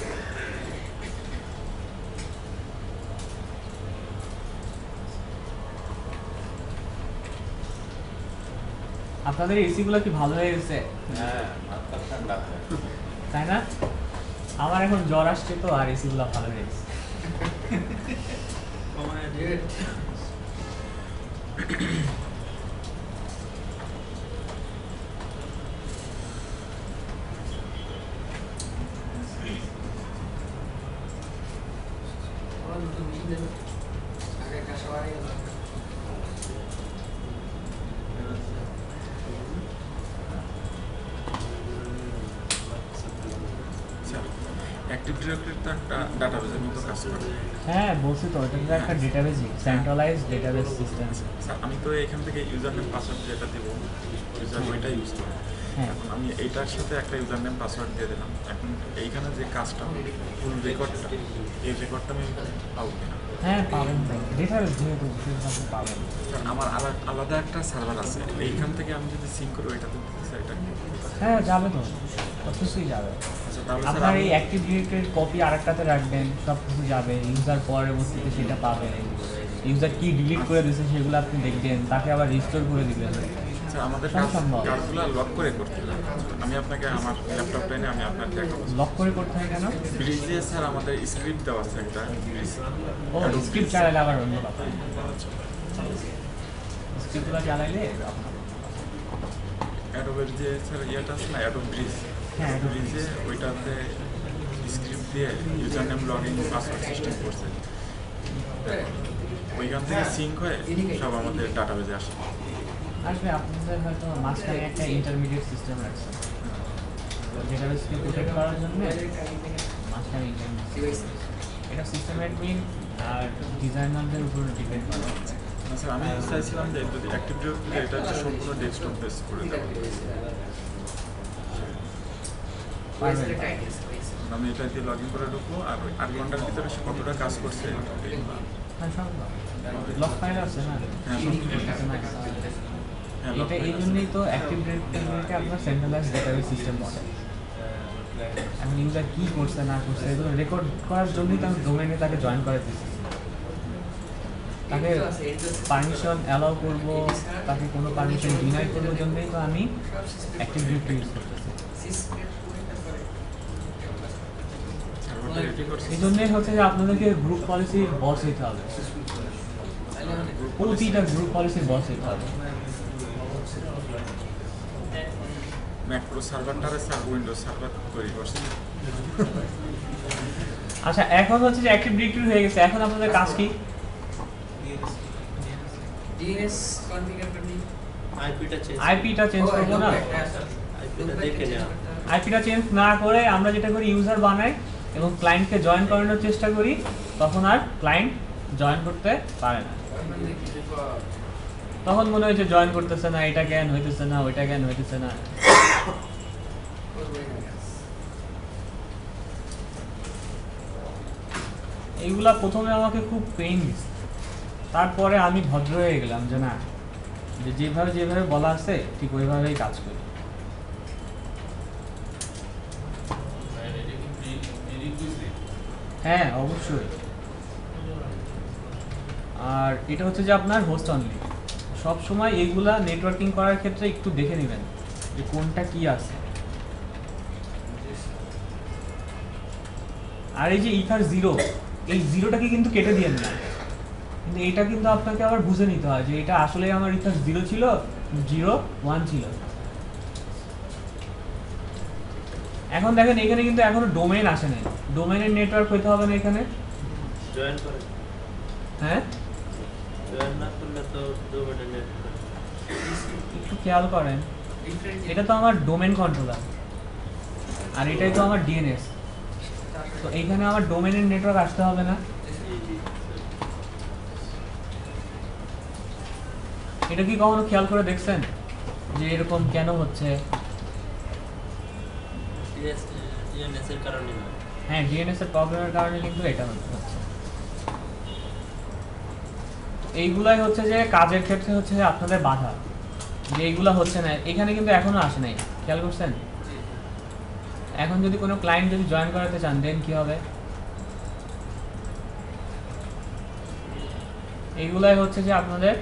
আপনাদের এসি গুলো কি ভালো হয়ে গেছে? হ্যাঁ, মাথা ঠান্ডা হয়। তাই না? আমার এখন জ্বর আসছে তো, আর এসি গুলো ভালো হয়ে গেছে। আবার নতুন মেশিন দেবে আগে কাজ অ্যাক্টিভ ডিরেক্টরি তো একটা ডাটাবেসের মতো কাজ করে। হ্যাঁ বলছি তো, এটা তো একটা database, centralised database system. Sir আমি তো এখান থেকে ইউজার নেম পাসওয়ার্ড যেটা দেবো ইউজার ওইটা ইউজ করবো। হ্যাঁ। এখন আমি এইটার সাথে একটা ইউজার নেম পাসওয়ার্ড দিয়ে দিলাম। এখন এইখানে যে কাজটা ফুল রেকর্ডটা, এই রেকর্ডটা আমি পাবো কিনা? হ্যাঁ পাবেন তো, ডেটাবেস যেহেতু সেটা আপনি পাবেন। স্যার আমার আলাদা একটা সার্ভার আছে, এইখান থেকে আমি যদি সিঙ্ক করি ওইটা তো স্যার এটা হ্যাঁ যাবে তো, সব কিছুই যাবে। আচ্ছা তাহলে স্যার আপনার আমি এই অ্যাক্টিভ ডিরেক্টরির কপি আরেকটাতে রাখবেন, সব কিছু যাবে, ইউজার পরবর্তীতে সেটা পাবেন। ইউজার কি ডিলিট করে দিয়েছে সেগুলো আপনি দেখবেন, তাকে আবার রিস্টোর করে দিবেন। স্যার আমাদের সব সম্ভব। কাজগুলো লক করে করতে হবে। আমি আপনাকে আমার ল্যাপটপটা এনে আমি আপনাকে দেখাবো। লক করে করতে হয় কেন? ব্রিজে স্যার আমাদের স্ক্রিপ্ট দেওয়া আছে একটা ব্রিজ। ও স্ক্রিপ্ট চালাইলে আবার অন্য কথা। স্ক্রিপ্টগুলো চালাইলে অ্যাডোবের যে স্যার ইয়েটা আছে না অ্যাডোব ব্রিজ, হ্যাঁ, Adobe ব্রিজে ওইটাতে স্ক্রিপ্ট দিয়ে user name login password system করছে। ওইখান থেকে সিঙ্ক হয়ে সব আমাদের ডাটাবেজে আসে। আসলে আপনাদের হয়তো মাঝখানে একটা ইন্টারমিডিয়েট সিস্টেম রাখছে, ডেটাবেসকে প্রোটেক্ট করার জন্য মাঝখানে ইন্টারমিডিয়েট। এটা সিস্টেম অ্যাডমিন আর ডিজাইনারদের উপর ডিপেন্ড করে। না স্যার আমি চাইছিলাম যে যদি অ্যাক্টিভ ডিরেক্টরি এটা হচ্ছে সম্পূর্ণ ডেস্কটপ বেস করে দেবো। আমি এটা দিয়ে লগ ইন করে ঢুকবো আর ওই 8 ঘন্টার ভিতরে সে কতটা কাজ করছে এইগুলো। হ্যাঁ সব লক ফাইল আছে না? হ্যাঁ, হ্যাঁ, এটা এই জন্যই তো অ্যাক্টিভ ডিরেক্টরিকে আপনার সেন্ট্রালাইজড ডেটাবেস সিস্টেম বলে। এখন ইউজার কী করছে না করছে এগুলো রেকর্ড করার জন্যই তো আমি ডোমেনে তাকে জয়েন করে দিচ্ছি। তাকে পারমিশন অ্যালাউ করবো, তাকে কোনো পারমিশন ডিনাই করবার জন্যই তো আমি অ্যাক্টিভ ডিরেক্টরি ইউজ করতেছি। সার্ভারটা রেডি করছে। এই জন্যই হচ্ছে যে আপনাদেরকে গ্রুপ পলিসির বস হইতে হবে, প্রতিটা গ্রুপ পলিসির বস হইতে হবে। ম্যাক্রো সার্ভারটারে স্যার উইন্ডোজ সার্ভার তৈরি করছে। আচ্ছা এখন হচ্ছে যে অ্যাক্টিভ ডিরেক্টরি হয়ে গেছে, এখন আপনাদের কাজ কি? DNS কনফিগার করনি, আইপিটা চেঞ্জ করবো না? আইপিটা দেখে নেওয়া। আইপিটা চেঞ্জ না করে আমরা যেটা করি ইউজার বানাই এবং ক্লায়েন্টকে জয়েন করানোর চেষ্টা করি, তখন আর ক্লায়েন্ট জয়েন করতে পারে না। তখন মনে হয় যে জয়েন করতেছে না, এটা কেন হইতেছে না, ওইটা কেন হইতেছে না। এইগুলা প্রথমে আমাকে খুব পেইন দিচ্ছে, তারপরে আমি ভদ্র হয়ে গেলাম যে না, যে যেভাবে বলা আছে ঠিক ওইভাবেই কাজ করি। হ্যাঁ অবশ্যই। আর এটা হচ্ছে যে আপনার হোস্ট অনলি, সব সময় এইগুলা নেটওয়ার্কিং করার ক্ষেত্রে একটু দেখে নেবেন যে কোনটা কি আছে। আর এই যে ইথার 0, এই 0টাকে কিন্তু কেটে দিয়েন না, কিন্তু এটা কিন্তু আপনাকে আবার বুঝে নিতে হয় যে এটা আসলে আমার ইথার 0 ছিল, 0 1 ছিল। এখন দেখেন এখানে কিন্তু এখনো ডোমেইন আসে নাই, ডোমেইনের নেটওয়ার্ক হইতে হবে না এখানে। জয়েন করে, হ্যাঁ জয়েন না করলে তো ডোমেইনে নেট একটু খেয়াল করেন, এটা তো আমার ডোমেইন কন্ট্রোলার আর এটাই তো আমার ডিএনএস, তো এইখানে আমার ডোমেইনের নেটওয়ার্ক আসতে হবে না? এটা কি কখনো খেয়াল করে দেখছেন যে এরকম কেন হচ্ছে? ডিএনএস এর কারণে না। হ্যাঁ ডিএনএস এর প্রবলেমের কারণে কিন্তু এটা হচ্ছে। এইগুলাই হচ্ছে যে কাজের ক্ষেত্রে হচ্ছে যে আপনাদের বাধা, যে এইগুলা হচ্ছে না। এখানে কিন্তু এখনো আসে নাই, খেয়াল করছেন? এখন যদি কোনো ক্লায়েন্ট যদি জয়েন করাতে চান দেন কি হবে? এইগুলাই হচ্ছে যে আপনাদের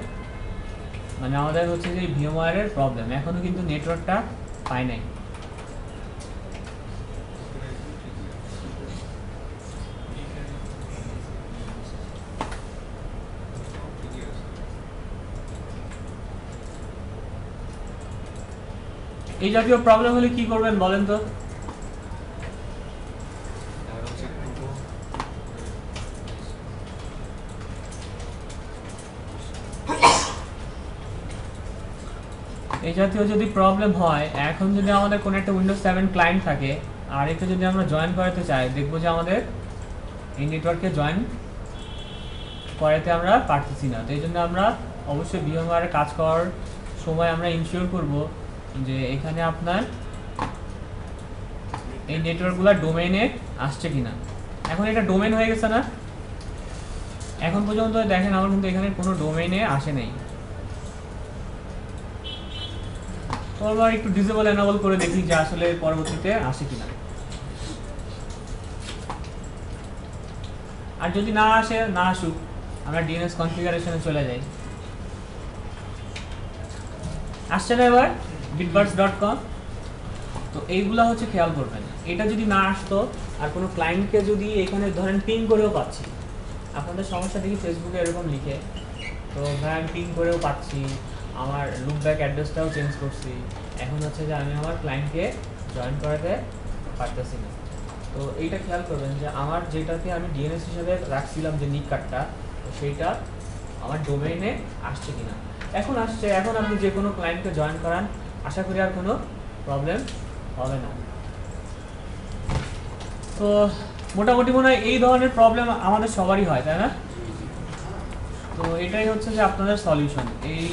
মানে আমাদের হচ্ছে যে ভিএমওয়্যারের প্রবলেম, এখনো কিন্তু নেটওয়ার্কটা পায় নাই। এই জাতীয় প্রবলেম হলে কি করবেন বলেন তো? এই জাতীয় যদি প্রবলেম হয়, এখন যদি আমাদের কোনো একটা উইন্ডোজ 7 ক্লায়েন্ট থাকে আর এটা যদি আমরা জয়েন করাতে চাই, দেখবো যে আমাদের এই নেটওয়ার্কে জয়েন করাতে আমরা পারতেছি না। তো এই জন্য আমরা অবশ্যই ভিএমওয়্যারে কাজ করার সময় আমরা ইনশিওর করব যে এখানে আপনার এই নেটওয়ার্কগুলো ডোমেইনে আসছে কিনা। এখন এটা ডোমেইন হয়ে গেছে না, এখন পর্যন্ত দেখেন আমার কিন্তু এখানে কোনো ডোমেইনে আসে নাই। তো আমরা একটু ডিসেবল এনেবল করে দেখি যে আসলে পরবর্তীতে আসে কিনা। আর যদি না আসে, না আসুক, আমরা ডিএনএস কনফিগারেশনে চলে যাই। আসছে না এবার bitburst.com? তো এইগুলা হচ্ছে খেয়াল করবেন, এটা যদি না আসতো আর কোনো ক্লায়েন্টকে যদি এখানে ধরেন পিং করেও পাচ্ছি, আপনাদের সমস্যা দেখি ফেসবুকে এরকম লিখে, তো ভাই আমি পিং করেও পাচ্ছি, আমার লুকব্যাক অ্যাড্রেসটাও চেঞ্জ করছি, এখন হচ্ছে যে আমি আমার ক্লায়েন্টকে জয়েন করাতে পারতেছি না। তো এইটা খেয়াল করবেন যে আমার যেটাকে আমি ডিএনএস হিসেবে রাখছিলাম যে নিক কার্ডটা, তো সেইটা আমার ডোমেইনে আসছে কিনা। এখন আসছে, এখন আপনি যে কোনো ক্লায়েন্টকে জয়েন করান, আশা করি আর কোনো প্রবলেম হবে না। তো মোটামুটি মনে হয় এই ধরনের প্রবলেম আমাদের সবারই হয়, তাই না? তো এটাই হচ্ছে যে আপনাদের সলিউশন, এই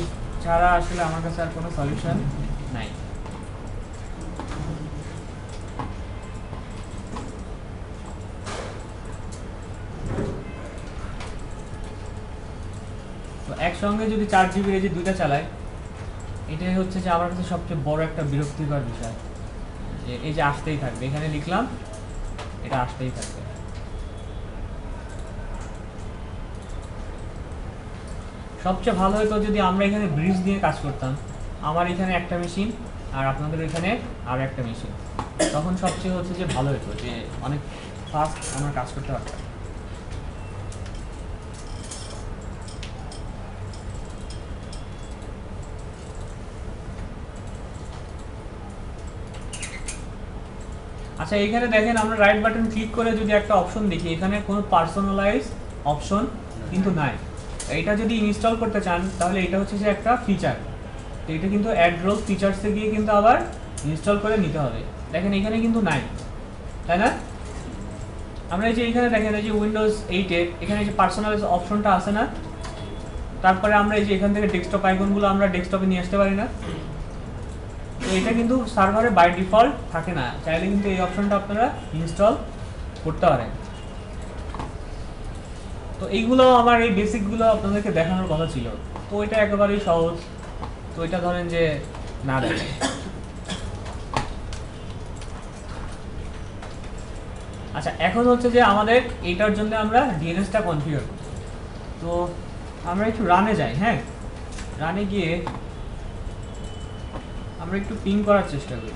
ছাড়া আসলে আমার কাছে আর কোনো সলিউশন নাই। তো একসঙ্গে যদি 4 জিবি এই যে দুইটা চালায়, এটাই হচ্ছে যে আমার কাছে সবচেয়ে বড় একটা বিরক্তিকর বিষয়, যে এই যে আসতেই থাকবে, এখানে লিখলাম এটা আসতেই থাকবে। সবচেয়ে ভালো হতো যদি আমরা এখানে ব্রিজ দিয়ে কাজ করতাম, আমার এখানে একটা মেশিন আর আপনাদের এখানে আর একটা মেশিন, তখন সবচেয়ে হচ্ছে যে ভালো হতো, যে অনেক ফাস্ট আমরা কাজ করতে পারতাম। আচ্ছা, এখানে দেখেন আমরা রাইট বাটন ক্লিক করে যদি একটা অপশন দেখি, এখানে কোনো পার্সোনালাইজ অপশন কিন্তু নাই। এটা যদি ইনস্টল করতে চান তাহলে এটা হচ্ছে যে একটা ফিচার, তো এটা কিন্তু অ্যাড রোল ফিচার্সে গিয়ে কিন্তু আবার ইনস্টল করে নিতে হবে। দেখেন এখানে কিন্তু নাই, তাই না? আমরা এই যে এখানে দেখেন এই যে উইন্ডোজ 8-এ এখানে যে পার্সোনালাইজ অপশনটা আছে না, তারপরে আমরা এই যে এখান থেকে ডেস্কটপ আইকনগুলো আমরা ডেস্কটপে নিয়ে আসতে পারি না, তো এটা কিন্তু সার্ভারে বাই ডিফল্ট থাকে না, চাইলে কিন্তু এই অপশনটা আপনারা ইনস্টল করতে পারেন। তো এইগুলো আমার এই বেসিকগুলো আপনাদেরকে দেখানোর কথা ছিল, তো এটা একেবারেই সহজ। তো এটা ধরেন যে না দেখে, আচ্ছা এখন হচ্ছে যে আমাদের এইটার জন্য আমরা ডিএনএসটা কনফিগার করব। তো আমরা একটু রানে যাই। হ্যাঁ, রানে গিয়ে আমরা একটু পিং করার চেষ্টা করি।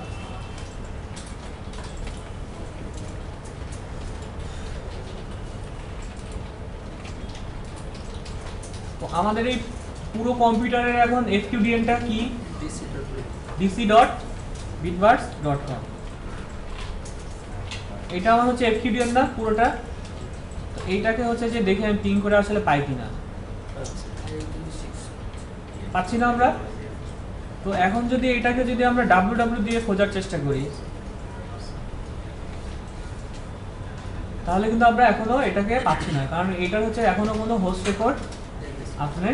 তো আমাদের এই পুরো কম্পিউটারের এখন FQDN-টা কি? dc.bitburst.com। এটা আমার হচ্ছে FQDN না পুরোটা, তো এইটাকে হচ্ছে যে দেখে আমি পিং করে আসলে পাই কিনা, পাচ্ছি না আমরা। তো এখন যদি এটাকে যদি আমরা www দিয়ে খোঁজার চেষ্টা করি, তাহলে কিন্তু আমরা এখনো এটাকে পাচ্ছি না, কারণ এটার হচ্ছে এখনো কোনো হোস্ট রেকর্ড আপনার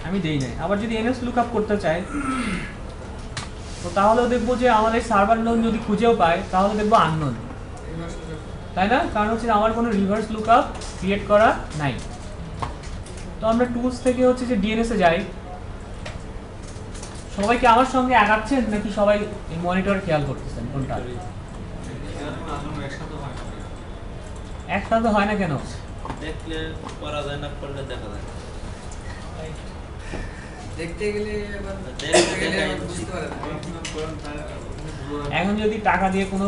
আমি দেই নাই। আবার যদি ns লুকআপ করতে চাই, তো তাহলেও দেখবো যে আমাদের সার্ভার নোন যদি খুঁজেও পায় তাহলে দেখবো আননোন, তাই না? কারণ হচ্ছে আমার কোনো রিভার্স লুকআপ ক্রিয়েট করা নাই। তো আমরা টুলস থেকে হচ্ছে যে ডিএনএস এ যাই। সবাই কি আমার সঙ্গে আগাচ্ছেন নাকি সবাই এই মনিটর খেয়াল করতেছেন কোনটা? একসাথে হয় না কেন? দেখলে করা যায় না, করলে দেখা যায়। দেখতে গেলে আবার দেখতে গেলে বুঝতে পারে না। এখন যদি টাকা দিয়ে কোনো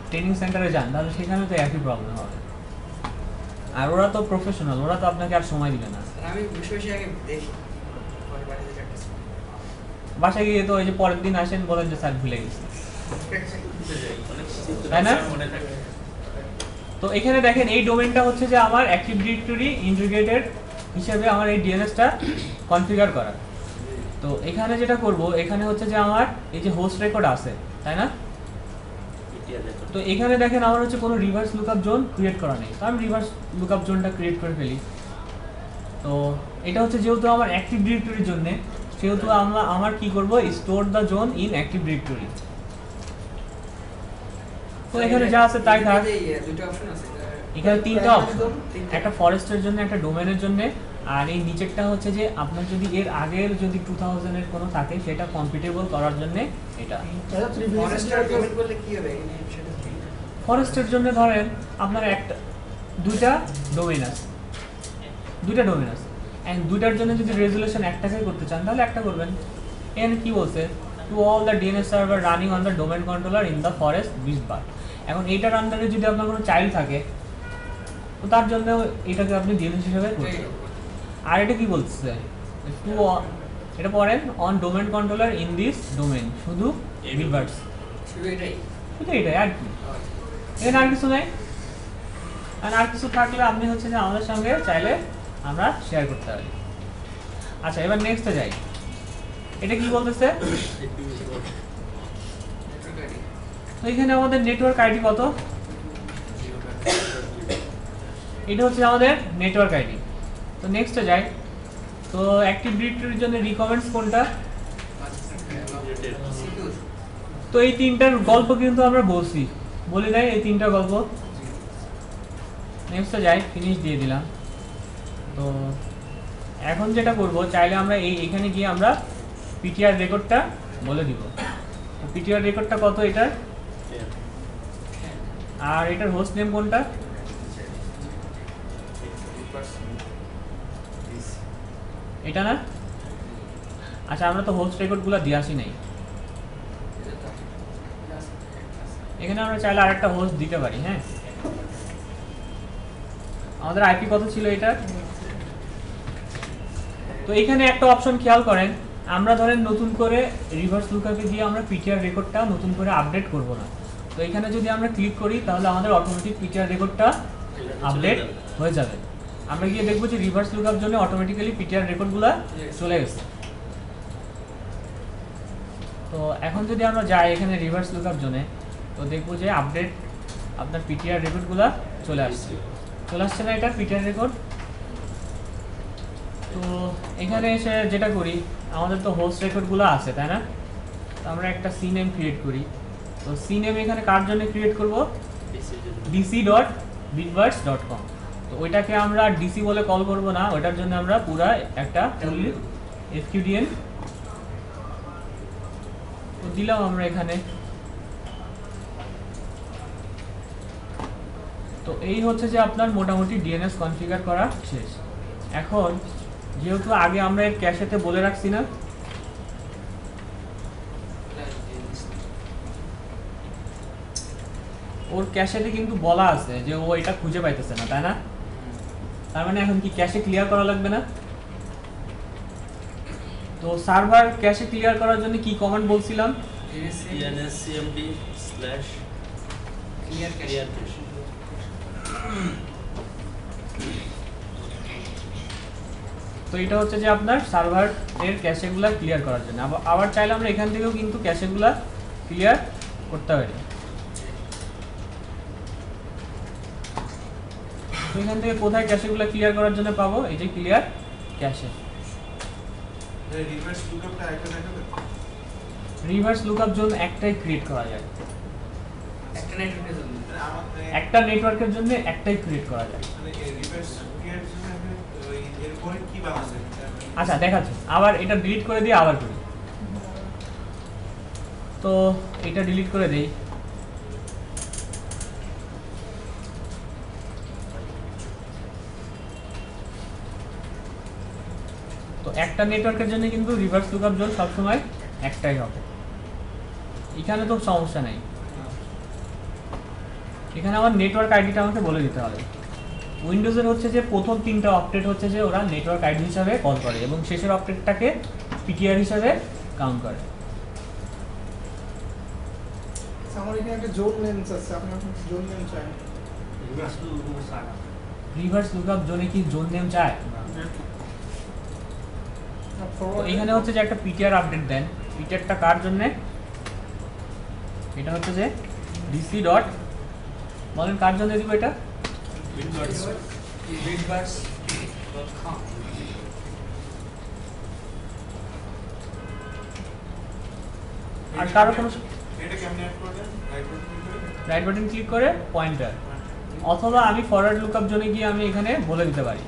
ট্রেনিং সেন্টারে যান তাহলে সেখানে তো একই প্রবলেম হবে, আর ওরা তো প্রফেশনাল, ওরা তো আপনাকে আর সময় দিবে না। আমি বসে বসে আগে দেখি, পরে বাড়িতে প্র্যাকটিস করি। বাসায় গিয়ে তো ওই যে পরের দিন আসেন বলেন যে স্যার ভুলে গেছি, তাই না? মনে থাকে। তো এখানে দেখেন এই ডোমেইনটা হচ্ছে যে আমার অ্যাক্টিভ ডিরেক্টরি ইন্টিগ্রেটেড হিসেবে আমার এই ডিএনএসটা কনফিগার করা। তো তো এখানে যেটা করব, এখানে হচ্ছে যে আমার এই যে হোস্ট রেকর্ড আছে, তাই না? তো এখানে দেখেন আমার হচ্ছে কোনো রিভার্স লুকআপ জোন ক্রিয়েট করা নেই, তো আমি রিভার্স লুকআপ জোনটা ক্রিয়েট করে ফেলি। তো এটা হচ্ছে যেহেতু আমার অ্যাক্টিভ ডিরেক্টরির জন্য, সেহেতু আমার কি করব, store the zone in active directory. তো এখানে যা আছে তাই থাক। দুটো অপশন আছে এখানে তিনটা অপশন, একটা ফরেস্টের জন্য, একটা ডোমেনের জন্য, আর এই নিচেরটা হচ্ছে যে আপনার যদি এর আগের যদি 2000 এর কোনো থাকে সেটা কম্পিটেবল করার জন্য এটা। ফরেস্টার কমেন্ট করলে কি হবে এখানে সেটা কি? ফরেস্টের জন্য ধরেন আপনার দুইটা ডোমেইন আছে, এন্ড দুইটার জন্য যদি রেজুলেশন একটাকে করতে চান তাহলে একটা করবেন। এখানে কি বলছে, to all the DNS server running on the domain controller in the forest বিসবার। এখন এইটার আন্ডারে যদি আপনার কোনো চাইল্ড থাকে তো তার জন্য এটাকে আপনি ডিএনএস হিসেবে করতে। আর এটা কি বলছে, এটা পড়েন on domain controller in this domain, শুধু বিলবার্ডস, শুধু এটাই। শুধু এটাই, আর কি এখানে আর কিছু নাই। আর কিছু থাকলে আপনি হচ্ছে যে আমাদের সঙ্গে চাইলে আমরা শেয়ার করতে পারি। আচ্ছা, এবার নেক্সটে যাই। এটা কি বলতেছে, তো এখানে আমাদের নেটওয়ার্ক আইডি কত, এটা হচ্ছে আমাদের নেটওয়ার্ক আইডি। তো নেক্সটে যাই। তো অ্যাক্টিভ ডিরেক্টরির জন্য রিকমেন্ডস কোনটা, তো এই তিনটার গল্প কিন্তু আমরা বলি নাই এই তিনটা গল্প। নেক্সটে যাই, ফিনিশ দিয়ে দিলাম। তো এখন যেটা করব, চাইলে আমরা এইখানে গিয়ে আমরা পিটিআর রেকর্ডটা বলে দিব। তো পিটিআর রেকর্ডটা কত এটার, আর এটার হোস্ট নেম কোনটা, এটা না? আচ্ছা, আমরা তো হোস্ট রেকর্ডগুলো দিয়ে আসি নাই, এখানে আমরা চাইলে আরেকটা হোস্ট দিতে পারি। হ্যাঁ, আমাদের আইপি কত ছিল এটা। তো এখানে একটা অপশন খেয়াল করেন, আমরা ধরেন নতুন করে রিভার্স লুকআপে দিয়ে আমরা পিটিআর রেকর্ডটা নতুন করে আপডেট করব না। তো এখানে যদি আমরা ক্লিক করি তাহলে আমাদের অটোমেটিক পিটিআর রেকর্ডটা আপডেট হয়ে যাবে। আমরা গিয়ে দেখবো যে রিভার্স লুকআপ জন্য অটোমেটিক্যালি পিটিআর রেকর্ডগুলো চলে গেছে। তো এখন যদি আমরা যাই এখানে রিভার্স লুকআপ জোনে, তো দেখবো যে আপডেট আপনার পিটিআর রেকর্ডগুলো চলে আসছে না, এটা পিটিআর রেকর্ড। তো এখানে এসে যেটা করি, আমাদের তো হোস্ট রেকর্ডগুলো আছে, তাই না? তো আমরা একটা সি নেম ক্রিয়েট করি। তো সি নেম এখানে কার জন্য ক্রিয়েট করব, dc.bitbuds.com। তো ওইটাকে আমরা ডিসি বলে কল করব না, ওইটার জন্য আমরা পুরা একটা fqdn তো দিলাম আমরা এখানে। তো এই হচ্ছে যে আপনার মোটামুটি ডিএনএস কনফিগার করা শেষ। এখন যেহেতু আগে আমরা এর ক্যাশেতে বলে রাখছি না, ওর ক্যাশেতে কিন্তু বলা আছে যে ও এটা খুঁজে পাইতেছে না, তাই না? তার মানে এখন কি ক্যাশে ক্লিয়ার করা লাগবে না? তো সার্ভার ক্যাশে ক্লিয়ার করার জন্য কি কমান্ড বলছিলাম, ক্লিয়ার ক্যাশ। তো এটা হচ্ছে যে আপনার সার্ভার এর ক্যাশেগুলো ক্লিয়ার করার জন্য। আবার চাইলে আমরা এখান থেকেও কিন্তু ক্যাশেগুলো ক্লিয়ার করতে পারি। তো এখান থেকে কোথায় ক্যাশেগুলো ক্লিয়ার করার জন্য পাবো, এই যে ক্লিয়ার ক্যাশে। রিভার্স লুকআপ জোন একটাই ক্রিয়েট করা যায়, একটা নেটওয়ার্কের জন্য একটাই ক্রিয়েট করা যায়। আচ্ছা, দেখাচ্ছি, আবার এটা ডিলিট করে দিয়ে আবার করি। তো এটা ডিলিট করে দেই। তো একটা নেটওয়ার্কের জন্য কিন্তু রিভার্স লুকআপ জোন সবসময় একটাই হবে, এখানে তো সমস্যা নেই। এখানে আমার নেটওয়ার্ক আইডিটা আমাকে বলে দিতে হবে। উইন্ডোজের হচ্ছে যে প্রথম তিনটা অপডেট হচ্ছে যে ওরা নেটওয়ার্ক আইডি হিসাবে কল করে এবং শেষের অপডেটটাকে পিটিআর হিসাবে কাউন্ট করে। আমার এখানে একটা জোন নেমস আছে, আপনি জোন নেম চাই? রিভার্স লুকআপ জোনে কি জোন নেম চায়? তো এখানে হচ্ছে যে একটা পিটিআর আপডেট দেন। পিটিআরটা কার জন্য? এটা হচ্ছে যে ডিসি ডট, বলেন কার জন্য দিব এটা? bitbars.com আর কারো কোনো এটা কেমনে অ্যাড করবেন? রাইট বাটন ক্লিক করে পয়েন্টার, অথবা আমি ফরওয়ার্ড লুকআপ জন্য গিয়ে আমি এখানে বলে দিতে পারি।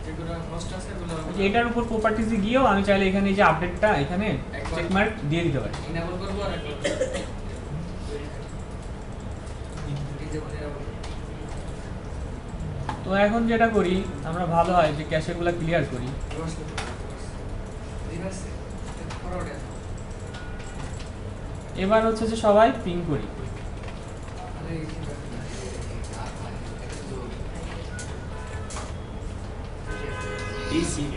যেগুলো হোস্ট আছে এগুলো যে এটার উপর প্রপার্টিজে গিয়েও আমি চাইলে এখানে এই যে আপডেটটা এখানে চেক মার্ক দিয়ে দিতে পারি। enable করব আর একবার এই যে বলে enable তো এখন যেটা করি আমরা, ভালো হয় যে ক্যাশেগুলো ক্লিয়ার করি। রিভার্স ফরওয়ার্ড এবার হচ্ছে যে সবাই পিং করি। আরে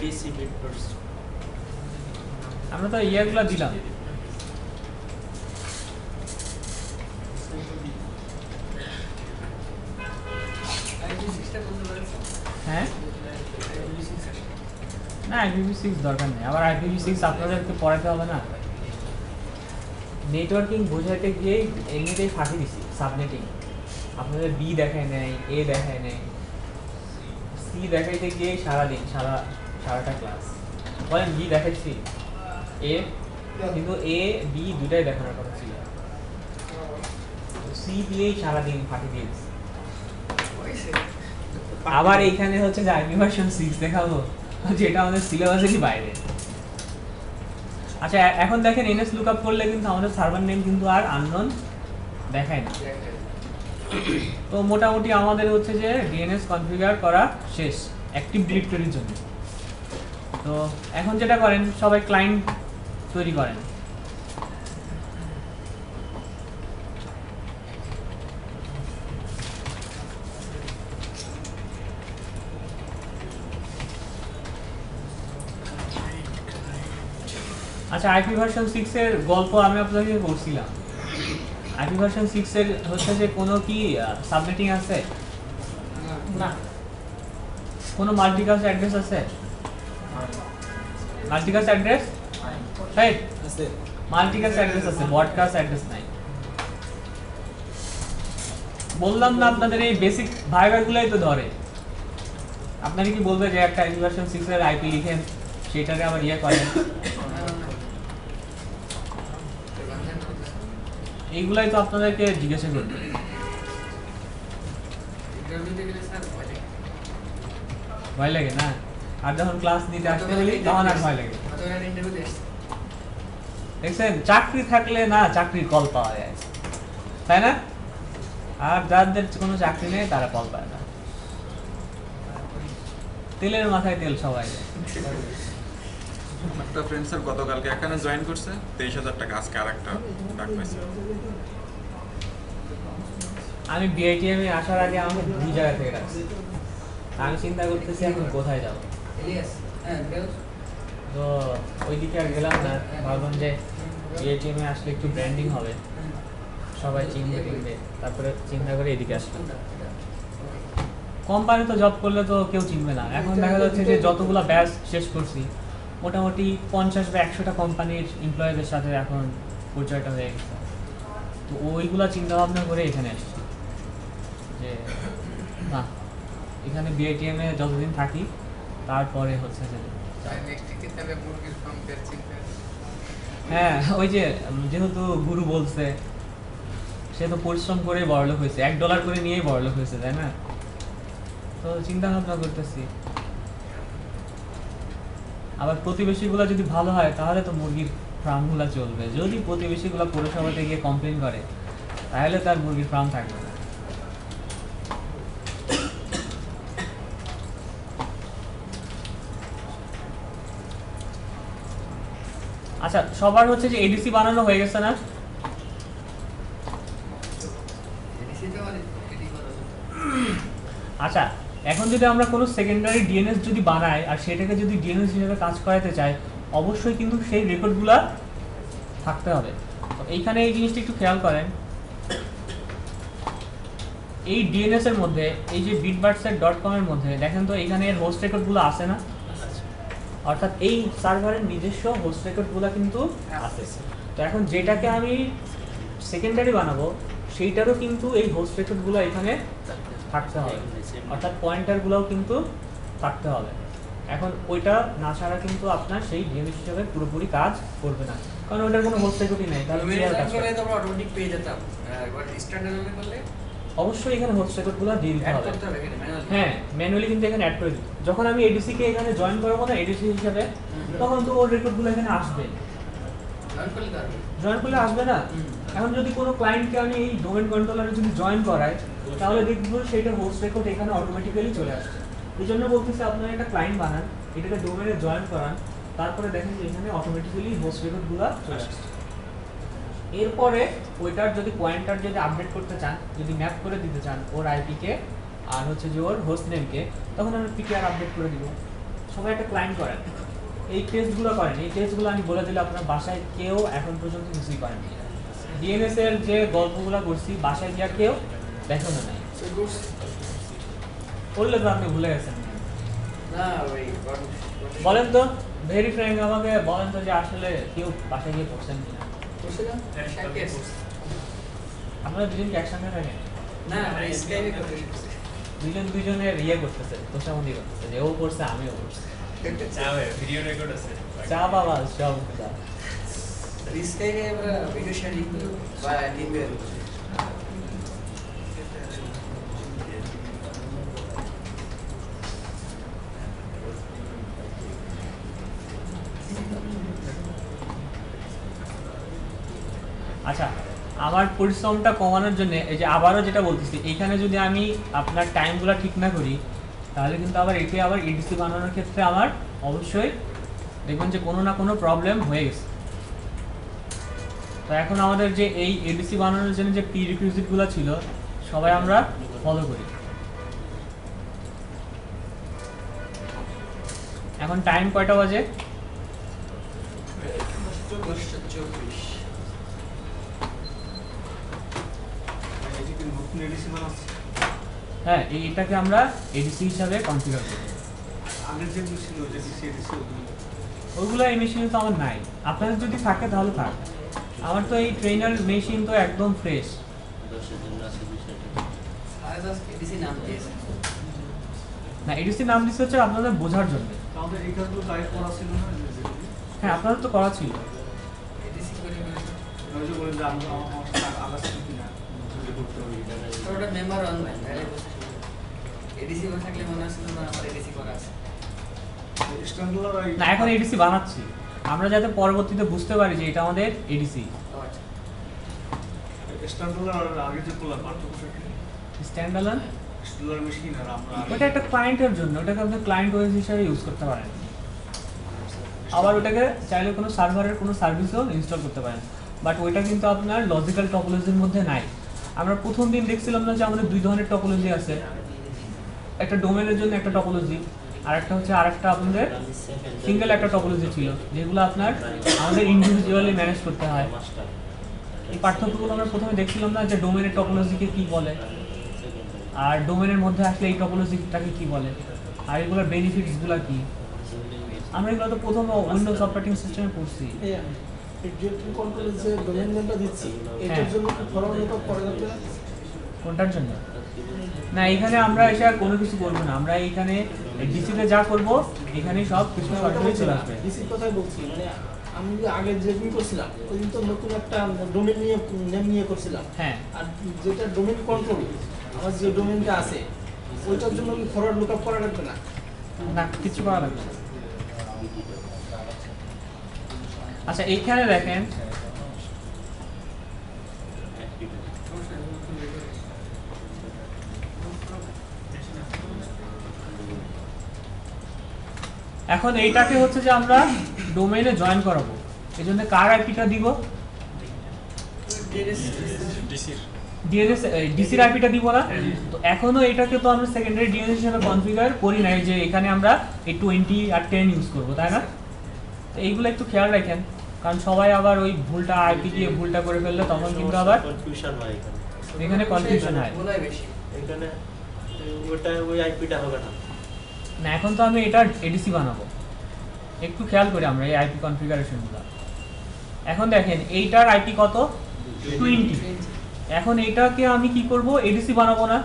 ডিসি বিটবার্স। আমরা তো ইয়ারগুলো দিলাম। আইপি6টা বলতে পারছেন হ্যাঁ, আইপি6 না IPv6 দরকার নেই, আবার IPv6 আপনাদেরকে পড়াতে হবে না। নেটওয়ার্কিং বোঝাতে গিয়েই এমনিতেই ফাঁকি দিছি সাবনেটিং। আপনাদের বি দেখায় নেয়, এ দেখায় নেয়, সি দেখাইতে গিয়েই সারাদিন সারাটা ক্লাস। বলেন বি দেখাচ্ছি, এ কিন্তু এ বি দুটাই দেখানোর কথা ছিল, সি দিয়েই সারাদিন ফাঁকি দিয়েছি। হইছে আবার এইখানে হচ্ছে যে আইপি ভার্সন 6 দেখাবো, যেটা আমাদের সিলেবাসেরই বাইরে। আচ্ছা এখন দেখেন এনএস লুকআপ করলে কিন্তু আমাদের সার্ভার নেম কিন্তু আর আননোন দেখায় না। তো মোটামুটি আমাদের হচ্ছে যে ডিএনএস কনফিগার করা শেষ অ্যাক্টিভ ডিরেক্টরির জন্য। তো এখন যেটা করেন সবাই ক্লায়েন্ট তৈরি করেন। আচ্ছা আইপি ভার্সন 6 এর গল্প আমি আপনাদেরকে বলছিলাম। আইপি ভার্সন 6 এর হচ্ছে যে কোনো কি সাবনেটিং আছে? না। কোনো মাল্টিকাস্ট অ্যাড্রেস আছে? মাল্টিকাস্ট অ্যাড্রেস রাইট আছে মাল্টিকাস্ট অ্যাড্রেস আছে, ব্রডকাস্ট অ্যাড্রেস নাই। বললাম না আপনাদের এই বেসিক ভাইবারগুলোই তো ধরে। আপনারা কি বলবে যে একটা আইপি ভার্সন 6 এর আইপি লিখেন, সেটাকে আবার ইয়ে করেন, এইগুলাই তো আপনাদেরকে জিজ্ঞাসা করবে। ইন্টারভিউতে গেলে স্যার ভয় লাগে ভয় লাগে না? আর যখন ক্লাস নিতে আসতে বলি তখন আর ভয় লাগে। অথবা ইন্টারভিউতে এসে দেখছেন চাকরি থাকলে না চাকরির কল পাওয়া যায়, তাই না? আর যাদের কোনো চাকরি নেই তারা কল পায় না। তেলের মাথায় তেল সবাই দেয়। একটা ফ্রেন্ডসের গতকালকে এখানে জয়েন করছে 23,000 টাকা, আজকে আর একটা ডাক পাইছে। আমি বিআইটিএম এ আসার আগে আমাকে দুই জায়গা থেকে ডাকছে। আমি চিন্তা করতেছি এখন কোথায় যাব। এলিয়াস হ্যাঁ বেল তো ওইদিকে আর গেলাম না, ভাবলাম যে বিআইটিএম এ আসলে একটু ব্র্যান্ডিং হবে, সবাই চিনবে টিনবে, তারপরে চিন্তা করে এদিকে আসলাম। কোম্পানি তো জব করলে তো কেউ চিনবে না। এখন দেখা যাচ্ছে যে যতগুলো ব্যাচ শেষ করছি মোটামুটি 50 বা 100টা কোম্পানির এমপ্লয়ীদের সাথে এখন পরিচয়টা হয়ে গেছে। তো ওইগুলা চিন্তা ভাবনা করে এখানে এসেছি যে না, এখানে বিআইটিএম এ যতদিন থাকি তারপরে হচ্ছে যে নেক্সট উইকে তাহলে মুরগির ফার্ম করছি হ্যাঁ, ওই যে যেহেতু গুরু বলছে, সে তো পরিশ্রম করে বড়লোক হয়েছে, $1 করে নিয়েই বড়লোক হয়েছে, তাই না? তো চিন্তা ভাবনা করতেছি আবার প্রতিবেশীগুলো যদি ভালো হয় তাহলে তো মুরগির ফার্মগুলো চলবে। যদি প্রতিবেশীগুলো পৌরসভাতে গিয়ে কমপ্লেন করে তাহলে তার মুরগির ফার্ম থাকবে না। আচ্ছা সবার হচ্ছে যে এডিসি বানানো হয়ে গেছে না? এডিসিতে মানে এডি করা আচ্ছা এখন যদি আমরা কোনো সেকেন্ডারি ডিএনএস যদি বানাই আর সেটাকে যদি ডিএনএস হিসেবে কাজ করাতে চাই, অবশ্যই কিন্তু সেই রেকর্ডগুলো থাকতে হবে। তো এইখানে এই জিনিসটা একটু খেয়াল করেন, এই ডিএনএস এর মধ্যে এই যে bitbursec.com এর মধ্যে দেখেন তো এখানে এর হোস্ট রেকর্ডগুলো আছে না? অর্থাৎ এই সার্ভারের নিজস্ব হোস্ট রেকর্ডগুলো কিন্তু আছে। তো এখন যেটাকে আমি সেকেন্ডারি বানাবো সেইটারও কিন্তু এই হোস্ট রেকর্ডগুলো এখানে থাকতে হবে, অর্থাৎ পয়েন্টারগুলোও কিন্তু থাকতে হবে। এখন ওইটা না ছাড়া কিন্তু আপনার সেই ডিএনএস হিসাবে পুরোপুরি কাজ করবে না, কারণ ওটার কোনো হোস্ট রেকর্ডই নেই। তাহলে ডোমেইন কিভাবে কাজ করলে করবে? তো আমরা অটোমেটিক পেয়ে যেতাম, একবার স্ট্যান্ডার্ড করলে অবশ্যই এখানে হোস্ট রেকর্ডগুলো দিয়ে দিতে অ্যাড হবে। করতে হবে এখানে ম্যানুয়ালি। হ্যাঁ, ম্যানুয়ালি কিন্তু এখানে অ্যাড করে দিই। যখন আমি এডিসি কে এখানে জয়েন করবো না এডিসি হিসাবে, তখন তো ওর রেকর্ডগুলো এখানে আসবে। জয়েন করলে তো আসবে। জয়েন করলে আসবে না। এখন যদি কোনো ক্লায়েন্টকে আমি এই ডোমেইন কন্ট্রোলারে যদি জয়েন করাই, তাহলে দেখবো সেইটার হোস্ট রেকর্ড এখানে অটোমেটিক্যালি চলে আসছে। এই জন্য বলতেছি আপনারা একটা ক্লায়েন্ট বানান, এটাকে ডোমেইনে জয়েন করান, তারপরে দেখেন যে এখানে অটোমেটিক্যালি হোস্ট রেকর্ডগুলো চলে আসছে। এরপরে ওইটার যদি পয়েন্টার যদি আপডেট করতে চান, যদি ম্যাপ করে দিতে চান ওর আইপিকে আর হচ্ছে যে ওর হোস্ট নেমকে, তখন আমি পিকেআর আপডেট করে দিব। সবাই একটা ক্লায়েন্ট করেন, এই টেস্টগুলো করেন। এই টেস্টগুলো আমি বলে দিলে আপনার বাসায় কেউ এখন পর্যন্ত কিছুই করেনি। ডিএনএস এর যে গল্পগুলো করছি বাসায় গিয়ে কেউ দেখানো নাই, করলে তো আপনি ভুলে গেছেন। না ওই বলেন তো ভেরি ফ্র্যাঙ্ক, আমাকে বলেন তো যে আসলে কেউ বাসায় গিয়ে পড়ছেন কিনা। করছিলাম আপনারা দুজন কি একসঙ্গে থাকেন? না মানে স্কাইপে করতে শিখছি। দুজনের ইয়ে করতেছে, তোষামন্দি করতেছে যে ও করছে আমিও করছি। ভিডিও রেকর্ড আছে চা বাবা সব চা। স্কাইপে আমরা ভিডিও শেয়ারিং বা লিঙ্ক আচ্ছা, আমার পরিশ্রমটা কমানোর জন্য এই যে আবারও যেটা বলতেছি, এইখানে যদি আমি আপনার টাইমগুলো ঠিক না করি, তাহলে কিন্তু আবার এটি আবার এডিসি বানানোর ক্ষেত্রে আমার অবশ্যই দেখবেন যে কোনো না কোনো প্রবলেম হয়ে গেছে। তো এখন আমাদের যে এই এডিসি বানানোর জন্য যে প্রি রিকুইজিটগুলো ছিল সবাই আমরা ফলো করি। এখন টাইম কয়টা বাজে? 24। হ্যাঁ, এইটাকে আমরা এডিসি হিসাবে কনফিগার করি। ওইগুলো এই মেশিনে তো আমার নাই, আপনাদের যদি থাকে তাহলে থাক। আমার তো এই ট্রেনার মেশিন তো একদম ফ্রেশ। 10 জন্য আছে বিষয়টা। আর জাস্ট এডিসি নাম দিয়েছে। না, এডিসি নাম দিচ্ছে হচ্ছে আপনাদের বোঝার জন্য। আমাদের এই কাজগুলো গাইড করা ছিল না, হ্যাঁ, আপনাদের তো করা ছিল। এডিসি করে ওই যে বলেন যে আমরা আমার আলাদা ছিল না করতে হবে। তো ওটা মেম্বার অনলাইন তাহলে বসে এডিসি করে থাকলে মনে আসছিল না আমার এডিসি করা আছে। স্ট্যান্ডার্ড না, এখন এডিসি বানাচ্ছি আমরা যাতে পরবর্তীতে বুঝতে পারি যে এটা আমাদের এডিসি। ও আচ্ছা। স্ট্যান্ডার্ড আর আগে যে বললাম পার্থক্য স্ট্যান্ড অ্যালোন স্ট্যান্ডার্ড মেশিন আর আমরা ওটা একটা ক্লায়েন্টের জন্য, ওটাকে আপনি ক্লায়েন্ট ওএস হিসেবে ইউজ করতে পারেন। আবার ওটাকে চাইলে কোনো সার্ভারের কোনো সার্ভিসও ইনস্টল করতে পারেন, বাট ওইটা কিন্তু আপনার লজিক্যাল টপোলজির মধ্যে নাই। আমরা প্রথম দিন দেখছিলাম না যে আমাদের দুই ধরনের টপোলজি আছে, একটা ডোমেনের জন্য একটা টপোলজি, আর একটা হচ্ছে আরেকটা আপনাদের সিঙ্গেল একটা টপোলজি ছিল, যেগুলো আপনার আমাদের ইন্ডিভিজুয়ালি ম্যানেজ করতে হয়। এই পার্থক্যগুলো আমরা প্রথমে দেখছিলাম না যে ডোমেনের টপোলজিকে কি বলে, আর ডোমেনের মধ্যে আসলে এই টপোলজিটাকে কি বলে, আর এগুলোর বেনিফিটসগুলো কি। আমরা এগুলো তো প্রথম উইন্ডোজ অপারেটিং সিস্টেমে পড়ছি। ডিরেক্টরি কন্ট্রোলে যে ডোমেইন নেমটা দিচ্ছি এটার জন্য কি ফরওয়ার্ড লুকআপ করা যাবে? কোনটার জন্য? না, এখানে আমরা এসে আর কোনো কিছু করবো না, আমরা এইখানে ডিসিতে যা করব এখানে সব কিছু সরাসরি চলে আসবে। ডিসির কথাই বলছি, মানে আমি যে আগে যেদিন করছিলাম ওই দিন তো নতুন একটা ডোমেইন নিয়ে নেম নিয়ে করছিলাম। হ্যাঁ, আর যেটা ডোমেইন কন্ট্রোল আমার যে ডোমেইনটা আছে ওইটার জন্য কি ফরওয়ার্ড লুকআপ করা লাগবে না? না, কিছু করা লাগবে না। আচ্ছা, এইখানে দেখেন এখন এইটাকে হচ্ছে যে আমরা ডোমেইনে জয়েন করাবো, এই জন্য কার আইপিটা দিব? ডিএনএস ডিসির আইপিটা দিব না। তো এখনো এটাকে তো আমরা সেকেন্ডারি ডিএনএস হিসেবে কনফিগার করি নাই যে এখানে আমরা এই 20 আর 10 ইউজ করব, তাই না? তো এইগুলো একটু খেয়াল রাখেন, কারণ সবাই আবার ওই ভুলটা আইপি দিয়ে ভুলটা করে ফেললে তখন কিন্তু আবার কনফিউশন হয় এখানে কনফিউশন হয়। বলাই বেশি। এখানে ওটা ওই আইপিটা হবে না। না, এখন তো আমি এটা এডিসি বানাবো, একটু খেয়াল করি আমরা এই আইপি কনফিগারেশনগুলো। এখন দেখেন এইটার আইপি কত 20। এখন এইটাকে আমি কি করব, এডিসি বানাবো না,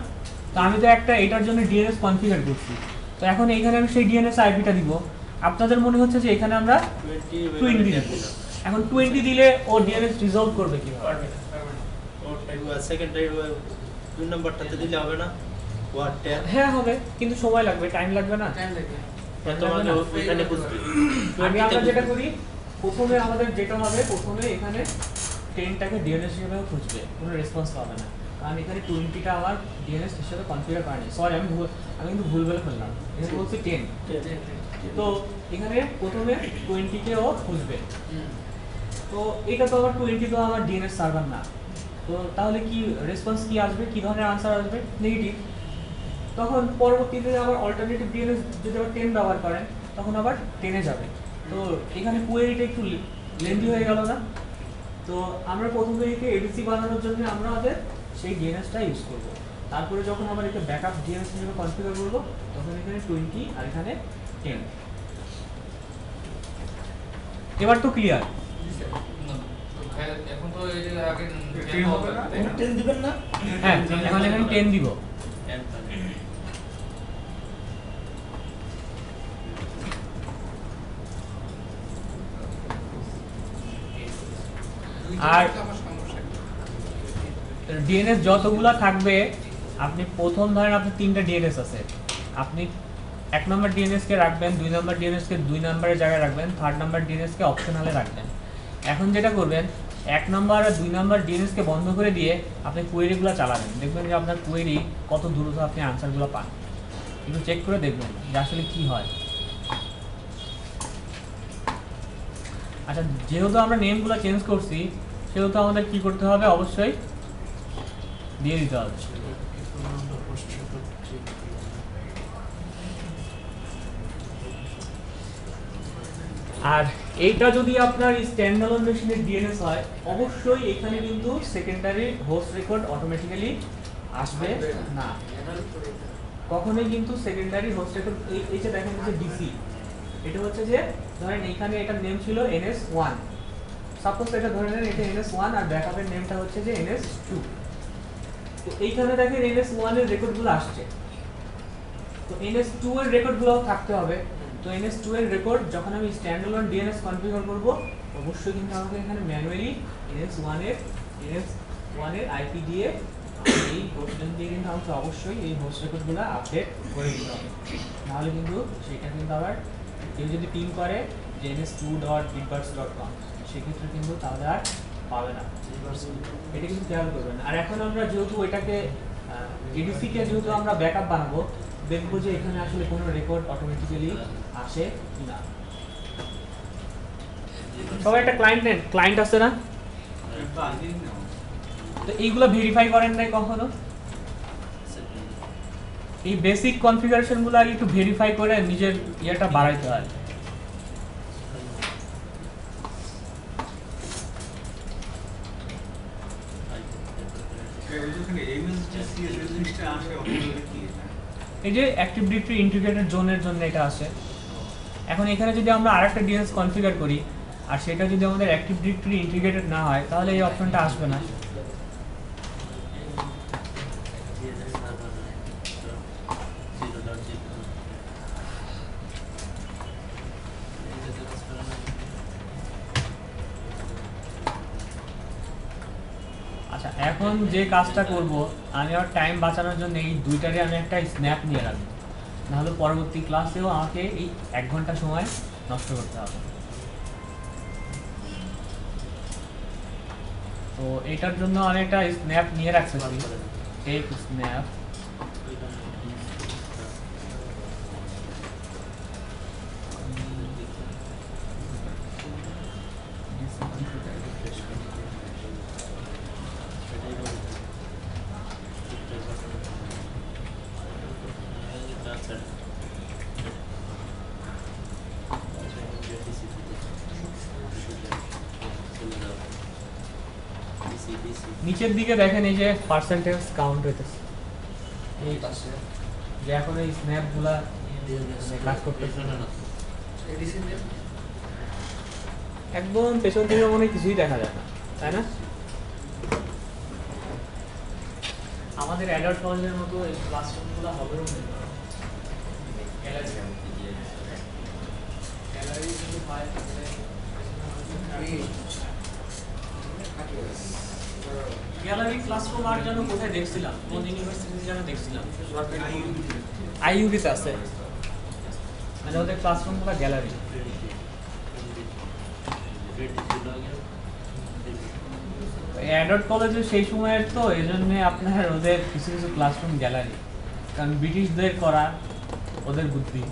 তো আমি তো একটা এটার জন্য ডিএনএস কনফিগার করছি, তো এখন এইখানে আমি সেই ডিএনএস আইপিটা দিব। আপনাদের মনে হচ্ছে যে এখানে আমরা 20 দিব, এখন 20 দিলে ও ডিএনএস রিজলভ করবে কিভাবে? সেকেন্ডারি 2 নাম্বারটাতে দিলে হবে না? ওয়ার্ড ট্যাব হ্যাঁ হবে, কিন্তু সময় লাগবে, টাইম লাগবে না? টাইম লাগে। তোমাকে ওইখানে বুঝবে। আগে আমরা যেটা করি, প্রথমে আমাদের যেটা হবে, প্রথমে এখানে 10টাকে ডিএনএস হিসেবে খুঁজবে, কোনো রেসপন্স পাবে না, কারণ এখানে 20টা আমার ডিএনএস হিসেবে কনফিগার করেনি। সরি, আমি কিন্তু ভুল বলে ফেললাম, এখানে বলছি 10। তো এখানে প্রথমে 20কে ও খুঁজবে, তো এটা তো আমার 20 তো আমার ডিএনএস সার্ভার না, তো তাহলে কি রেসপন্স কি আসবে, কি ধরনের আনসার আসবে? নেগেটিভ। তখন পরবর্তীতে আবার অল্টারনেটিভ ডিএনএস যদি আবার 10 ব্যবহার করেন, তখন আবার 10-এ যাবে। তো এখানে কোয়েরিটা একটু লেন্দি হয়ে গেল না? তো আমরা প্রথমে একে এডিসি বানানোর জন্য আমরা আমাদের সেই ডিএনএসটা ইউজ করব। তারপরে যখন আমরা একে ব্যাকআপ ডিএনএস হিসেবে কনফিগার করব, তখন এখানে 20 আর এখানে 10। এবার তো ক্লিয়ার? এখন তো এই যে আগে 10 হবে না? 10 দিবেন না? হ্যাঁ, এখন এখানে 10 দিব। আর ডিএনএস যতগুলা থাকবে, আপনি প্রথম ধরেন আপনি 3টা ডিএনএস আছে, আপনি 1 নম্বর ডিএনএস কে রাখবেন, 2 নম্বর ডিএনএস কে 2 নম্বরের জায়গায় রাখবেন, 3rd নাম্বার ডিএনএস কে অপশনালে রাখবেন। এখন যেটা করবেন, 1 নম্বর আর 2 নম্বর ডিএনএস কে বন্ধ করে দিয়ে আপনি কোয়েরিগুলো চালাবেন, দেখবেন যে আপনার কোয়েরি কত দ্রুত আপনি আনসারগুলো পান। একটু চেক করে দেখবেন যে আসলে কি হয়। আচ্ছা, যেহেতু আমরা নেমগুলো চেঞ্জ করছি, সেহেতু আমাদের কি করতে হবে, অবশ্যই দিয়ে দিতে হবে। আর এইটা যদি আপনার স্ট্যান্ডঅ্যালোন মেশিনের ডিএনএস হয়, অবশ্যই এখানে কিন্তু সেকেন্ডারি হোস্ট রেকর্ড অটোমেটিক্যালি আসবে না। কখনোই কিন্তু সেকেন্ডারি হোস্ট রেকর্ড, এই যে দেখেন যে ডিসি, এটা হচ্ছে যে ধরেন এখানে এটার নেম ছিল NS1, সাপোজ এটা ধরে নেন এটা NS1 আর ব্যাকআপের নেমটা হচ্ছে যে NS2। তো এইখানে দেখেন NS1 এর রেকর্ডগুলো আসছে, তো NS2 এর রেকর্ডগুলো থাকতে হবে। তো NS2 এর রেকর্ড যখন আমি স্ট্যান্ডঅ্যালোন ডিএনএস কনফিগার করব, অবশ্যই কিন্তু আমাকে এখানে ম্যানুয়ালি NS1 এর আইপি দিয়ে এই হোস্ট নেম দিয়ে কিন্তু আমাকে অবশ্যই এই হোস্ট রেকর্ডগুলো আপডেট করে দিতে হবে, নাহলে কিন্তু সেটা কিন্তু আবার কেউ যদি পিং করে যে ns2.bitbuds.com, সেক্ষেত্রে কিন্তু তাহলে আর পাবে না। এটা কিন্তু খেয়াল করবেন। আর এখন আমরা যেহেতু এটাকে এডিসি কে যেহেতু আমরা ব্যাকআপ বানাবো, দেখবো যে এখানে আসলে কোনো রেকর্ড অটোমেটিক্যালি আসে কিনা। সবাই একটা ক্লায়েন্ট আছে না? তো এইগুলো ভেরিফাই করেন নাই কখনো? এই বেসিক কনফিগারেশনগুলো আগে একটু ভেরিফাই করে নিজের ইয়েটা বাড়াইতে হয়। এই যে অ্যাক্টিভ ডিরেক্টরি ইন্টিগ্রেটেড জোনের জন্য এটা আসে। এখন এখানে যদি আমরা আরেকটা ডিএনএস কনফিগার করি আর সেটা যদি আমাদের অ্যাক্টিভ ডিরেক্টরি ইন্টিগ্রেটেড না হয়, তাহলে এই অপশনটা আসবে না। আচ্ছা, এখন যে কাজটা করব, আমি আমার টাইম বাঁচানোর জন্য এই দুইটারে আমি একটা স্ন্যাপ নিয়ে রাখবো, নাহলে পরবর্তী ক্লাসেও আমাকে এই 1 ঘন্টা সময় নষ্ট করতে হবে। তো এটার জন্য আমি একটা স্ন্যাপ নিয়ে রাখতে পারি, টেক স্ন্যাপ। নিচের দিকে দেখেন এই যে পার্সেন্টেজ কাউন্ট হইতেছে, এই পাশে যে এখন এই স্ন্যাপগুলা কাজ করতেছে না। এডিসি নেম একদম পেছন থেকে মনে হয় কিছুই দেখা যায় না, তাই না? আমাদের অ্যাডাল্ট কলেজের মতো এই ক্লাসরুমগুলো হবে গ্যালারি ক্লাসরুম আর যেন কোথায় দেখছিলাম, কোন ইউনিভার্সিটি যেন দেখছিলাম, আইইউবিতে আছে, মানে ওদের ক্লাসরুমগুলো গ্যালারি। অ্যাডাল্ট কলেজে সেই সময়ের তো এই জন্য আপনার ওদের কিছু কিছু ক্লাসরুম গ্যালারি, কারণ ব্রিটিশদের করা ওদের বুদ্ধি,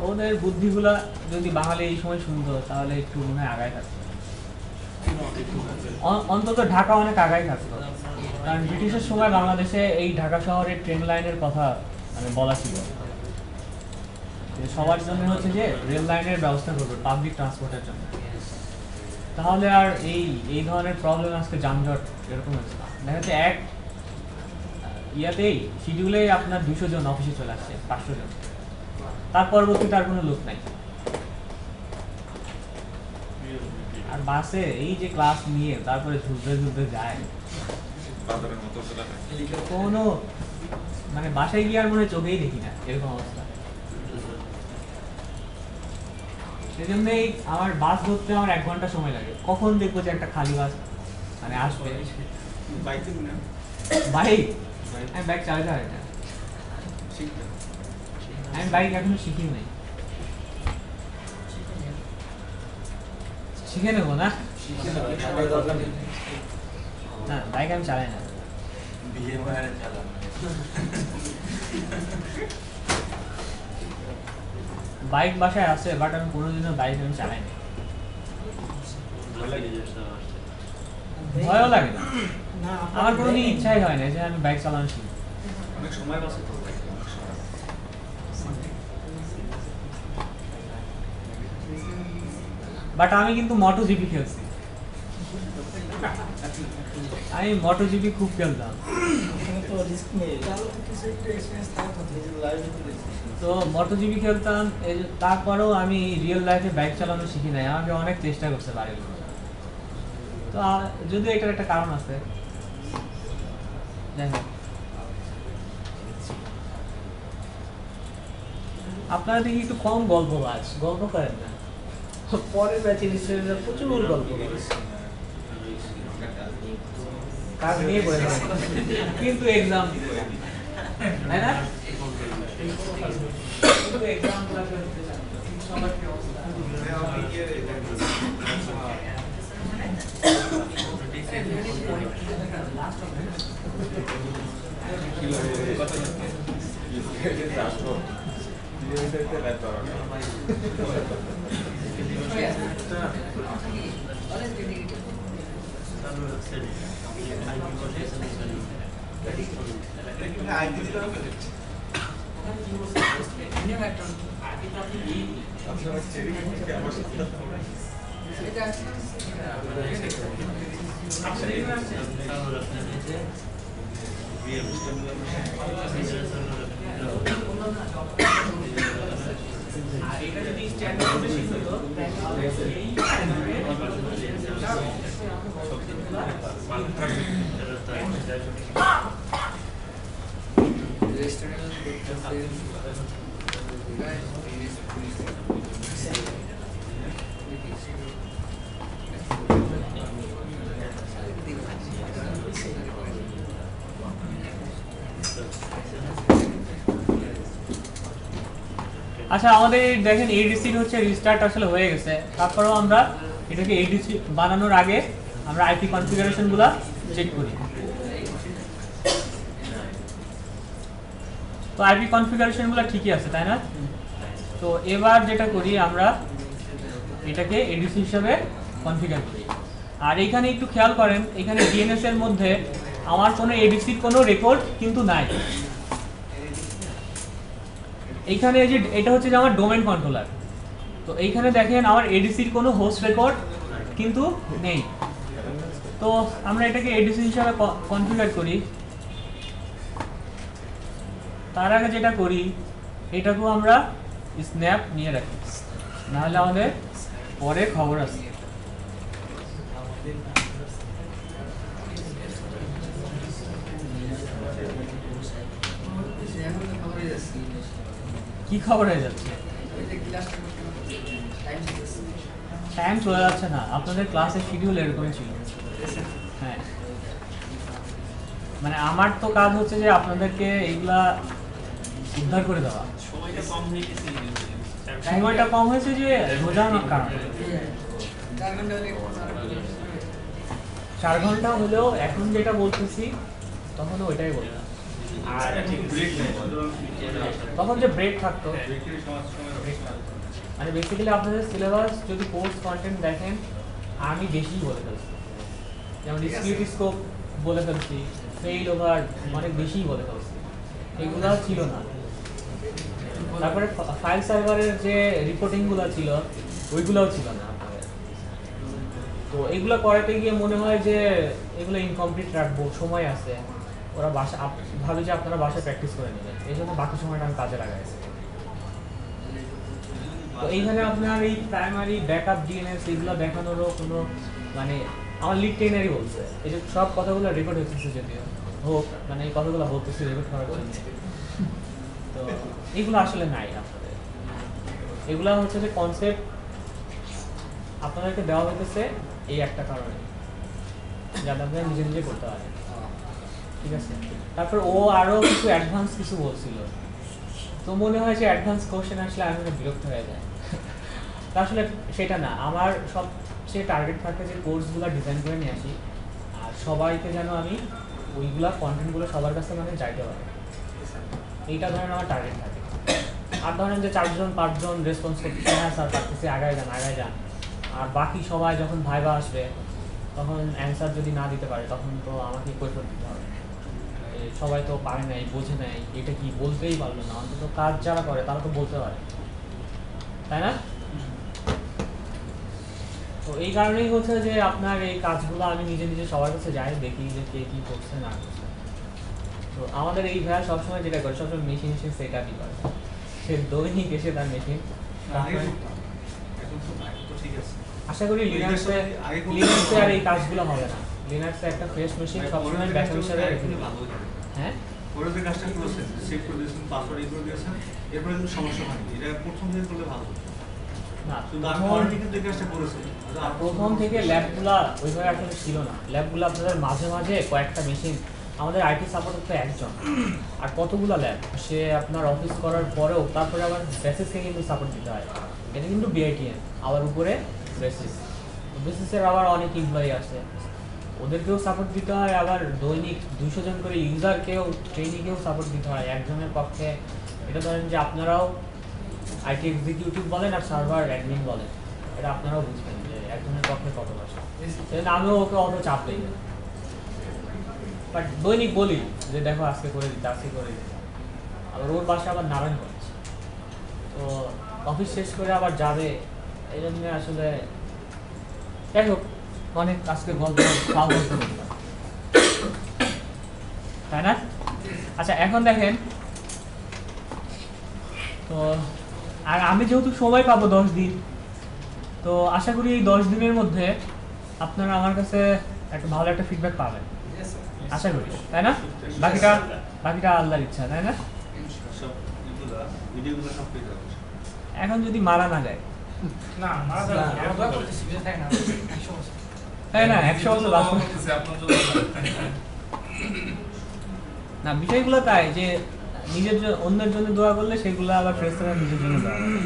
ওদের বুদ্ধিগুলা যদি বাঙালি এই সময় শুনতো তাহলে একটু মনে হয় আগায় থাকতো, অন্তত ঢাকা অনেক আগায় থাকতো। কারণ ব্রিটিশের সময় বাংলাদেশে এই ঢাকা শহরের ট্রেন লাইনের কথা মানে বলা ছিল, সবার জন্য হচ্ছে যে রেল লাইনের ব্যবস্থা করবে পাবলিক ট্রান্সপোর্টের জন্য, তাহলে আর এই ধরনের প্রবলেম আজকে যানজট এরকম হচ্ছে না। দেখা যাচ্ছে এক ইয়াতেই শিডিউলেই আপনার 200 জন অফিসে চলে আসছে, 500 জন, তার পরবর্তীতে আর কোনো লোক নাই। আর বাসে এই যে ক্লাস নিয়ে তারপরে ঝুলতে ঝুলতে যায় বাজারের মতো কোনো মানে বাসায় গিয়ে আর মনে হয় চোখেই দেখি না, এরকম অবস্থা। সেই জন্যই আমার বাস ধরতে আমার 1 ঘন্টা সময় লাগে, কখন দেখবো যে একটা খালি বাস মানে আসবে। বাইক আমি বাইক চালাতে হয় না, আমি বাইক এখনো শিখি নাই, শিখে নেবো না, না বাইক আমি চালাই না। বাইক বাসায় আছে, বাট আমি কোনোদিনও বাইক আমি চালাই না, ভয়ও লাগে না, আমার কোনোদিন ইচ্ছাই হয় না যে আমি বাইক চালানো শিখি। অনেক সময় বাঁচে তো বাট আমি কিন্তু MotoGP খেলছি, আমি MotoGP খুব খেলতাম। তো MotoGP খেলতাম, তারপরেও আমি রিয়েল লাইফে বাইক চালানো শিখি নাই, আমাকে অনেক চেষ্টা করছে বাড়ির লোক। তো যদিও এটার একটা কারণ আছে, যাই হোক। আপনারা দেখি একটু কম গল্প করেন না, পরের ব্যাচের স্টুডেন্টরা প্রচুর গল্প করে, কাজ নিয়ে বলে কিন্তু এক্সাম দিতে হয়, তাই না? কিন্তু এক্সাম ক্লাসে হতে চান সবার কি অবস্থা? আচ্ছা, আমাদের দেখেন এডিসি হচ্ছে রিস্টার্ট আসলে হয়ে গেছে, তারপরেও আমরা এটাকে এডিসি বানানোর আগে আমরা আইপি কনফিগারেশনগুলো চেক করি। তো আইপি কনফিগারেশনগুলো ঠিকই আছে, তাই না? তো এবার যেটা করি আমরা এটাকে এডিসি হিসেবে কনফিগার করি। আর এখানে একটু খেয়াল করেন, এখানে ডিএনএস এর মধ্যে আমার কোনো এডিসির কোনো রেকর্ড কিন্তু নাই। এইখানে যে এটা হচ্ছে যে আমার ডোমেন কন্ট্রোলার, তো এইখানে দেখেন আমার এডিসির কোনো হোস্ট রেকর্ড কিন্তু নেই। তো আমরা এটাকে এডিসি হিসাবে কনফিগার করি। তার আগে যেটা করি, এটাকেও আমরা স্ন্যাপ নিয়ে রাখি, নাহলে আমাদের পরে খবর আছে। এখন তো খবর হয়ে যাচ্ছে কি খবর হয়ে যাচ্ছে? ওই যে ক্লাসটা করতে টাইম যাচ্ছে টাইম চলে যাচ্ছে না, আপনাদের ক্লাসের শিডিউল এরকমই ছিল। হ্যাঁ, মানে আমার তো কাজ হচ্ছে যে আপনাদেরকে এইগুলা উদ্ধার করে দেওয়া। সময়টা কম হয়ে গেছে সময়টা কম হয়েছে যে বোঝানোর কারণে। 4 ঘন্টা হলে 4 ঘন্টা হলেও এখন যেটা বলতেছি তখন ওইটাই বলতাম। আর ব্রেক নেই তখন যে ব্রেক থাকতো, ব্রেকের সময় ব্রেক থাকতো মানে বেসিক্যালি আপনাদের সিলেবাস যদি কোর্স কন্টেন্ট দেখেন আমি বেশিই বলে ফেলছি, যেমন ডিসক্রিট স্কোপ বলে ফেলছি, ফেইল ওভার অনেক বেশিই বলে ফেলছি, এগুলো ছিল না। তারপরে ফাইল সার্ভারের যে রিপোর্টিংগুলো ছিল ওইগুলোও ছিল না আপনাদের। তো এগুলো করাতে গিয়ে মনে হয় যে এগুলো ইনকমপ্লিট রাখবো, সময় আছে, ওরা বাসা ভাবে যে আপনারা বাসায় প্র্যাকটিস করে নেবেন, এই জন্য বাকি সময়টা আমি কাজে লাগাইছি। তো এইখানে আপনার এই প্রাইমারি ব্যাকআপ ডিএনএস এগুলো দেখানোরও কোনো মানে আমার লিড ট্রেনারই বলছে এই যে সব কথাগুলো রেকর্ড হচ্ছে, যদিও হোক মানে এই কথাগুলো বলতেছি রেকর্ড করার জন্য। তো এগুলো আসলে নাই আপনাদের, এগুলো হচ্ছে যে কনসেপ্ট আপনাদেরকে দেওয়া হইতেছে এই একটা কারণে, যাতে আপনারা নিজে নিজে করতে পারেন, ঠিক আছে? তারপর ও আরও কিছু অ্যাডভান্স কিছু বলছিল, তো মনে হয় যে অ্যাডভান্স কোশ্চেন আসলে আমি বিরক্ত হয়ে যায়। তা আসলে সেটা না, আমার সবচেয়ে টার্গেট থাকে যে কোর্সগুলো ডিজাইন করে নিয়ে আসি আর সবাইকে যেন আমি ওইগুলা কন্টেন্টগুলো সবার কাছে মানে যাইতে পারি, এইটা ধরেন আমার টার্গেট থাকে। আর ধরেন যে 4জন 5জন রেসপন্স করতেছে, হ্যাঁ স্যার পারতেছি, আগায় যান, আর বাকি সবাই যখন ভাইবা আসবে তখন অ্যান্সার যদি না দিতে পারে তখন তো আমাকে কৈফিয়ত দিতে হবে, সবাই তো পারে নাই, বোঝে নাই, এটা কি বলতেই পারলো না, অন্তত কাজ যারা করে তারা তো বলতে পারে, তাই না? তো এই কারণেই হচ্ছে যে আপনার এই কাজগুলো আমি নিজে নিজে সবার কাছে যাই, দেখি যে কে কী করছে না করছে। তো আমাদের এই ভাইয়া সবসময় যেটা করে, সবসময় মেশিন এসে সেট আপই করে, সে দৈনিক এসে তার মেশিন। আশা করি লিনাক্সে আর এই কাজগুলো হবে না, লিনাক্সে একটা ফ্রেশ মেশিন সবসময় ব্যাকআপ হিসাবে রেখে দিতে হবে। হ্যাঁ, ওরা যে কাজটা করেছেন, সেভ করে দিয়েছেন, পাসওয়ার্ড এই করে দিয়েছেন, এরপরে কিন্তু সমস্যা হয়নি। এটা প্রথম থেকে করলে ভালো। না কিন্তু আমি অলরেডি কিন্তু এই কাজটা করেছি। প্রথম থেকে ল্যাবগুলা ওইভাবে আসলে ছিল না, ল্যাবগুলো আপনাদের মাঝে মাঝে কয়েকটা মেশিন, আমাদের আইটি সাপোর্টার তো একজন, আর কতগুলো ল্যাব, সে আপনার অফিস করার পরেও তারপরে আবার বেসিসকে কিন্তু সাপোর্ট দিতে হয়, এটা কিন্তু বিআইটিএম, আবার উপরে বেসিসের আবার অনেক এমপ্লয়ি আছে, ওদেরকেও সাপোর্ট দিতে হয়, আবার দৈনিক 200 জন করে ইউজারকেও ট্রেনিংকেও সাপোর্ট দিতে হয় একজনের পক্ষে। এটা ধরেন যে আপনারাও আইটি এক্সিকিউটিভ বলেন আর সার্ভার অ্যাডমিন বলেন, এটা আপনারাও বুঝবেন যে একজনের পক্ষে কত বসে, সেজন্য আমিও ওকে অত চাপ দিই না, বাট দৈনিক বলি যে দেখো আজকে করে দিতে, আবার ওর বাসা আবার নারায়ণগঞ্জ, তো অফিস শেষ করে আবার যাবে, এই জন্য আসলে যাই হোক অনেক আজকে গল্প তাই না? আচ্ছা এখন দেখেন তো, আর আমি যেহেতু সময় পাবো 10 দিন, তো আশা করি এই 10 দিনের মধ্যে আপনারা আমার কাছে একটা ভালো একটা ফিডব্যাক পাবেন, আশা করি, তাই না? বাকিটা আল্লাহর ইচ্ছা, তাই না? সব ভিডিওগুলো সব পেয়ে যাবে। এখন যদি মারা না যায়, না মারা যাবে না, আমরা করতেছি বেঁচে থাকে না 100 বছর। তাই না? 100 বছর বাঁচবো আপনার জন্য না, বিষয়গুলো তাই যে নিজের জন্য অন্যের জন্য দোয়া করলে সেগুলো আবার ফেরেশতারা নিজের জন্য দোয়া করে।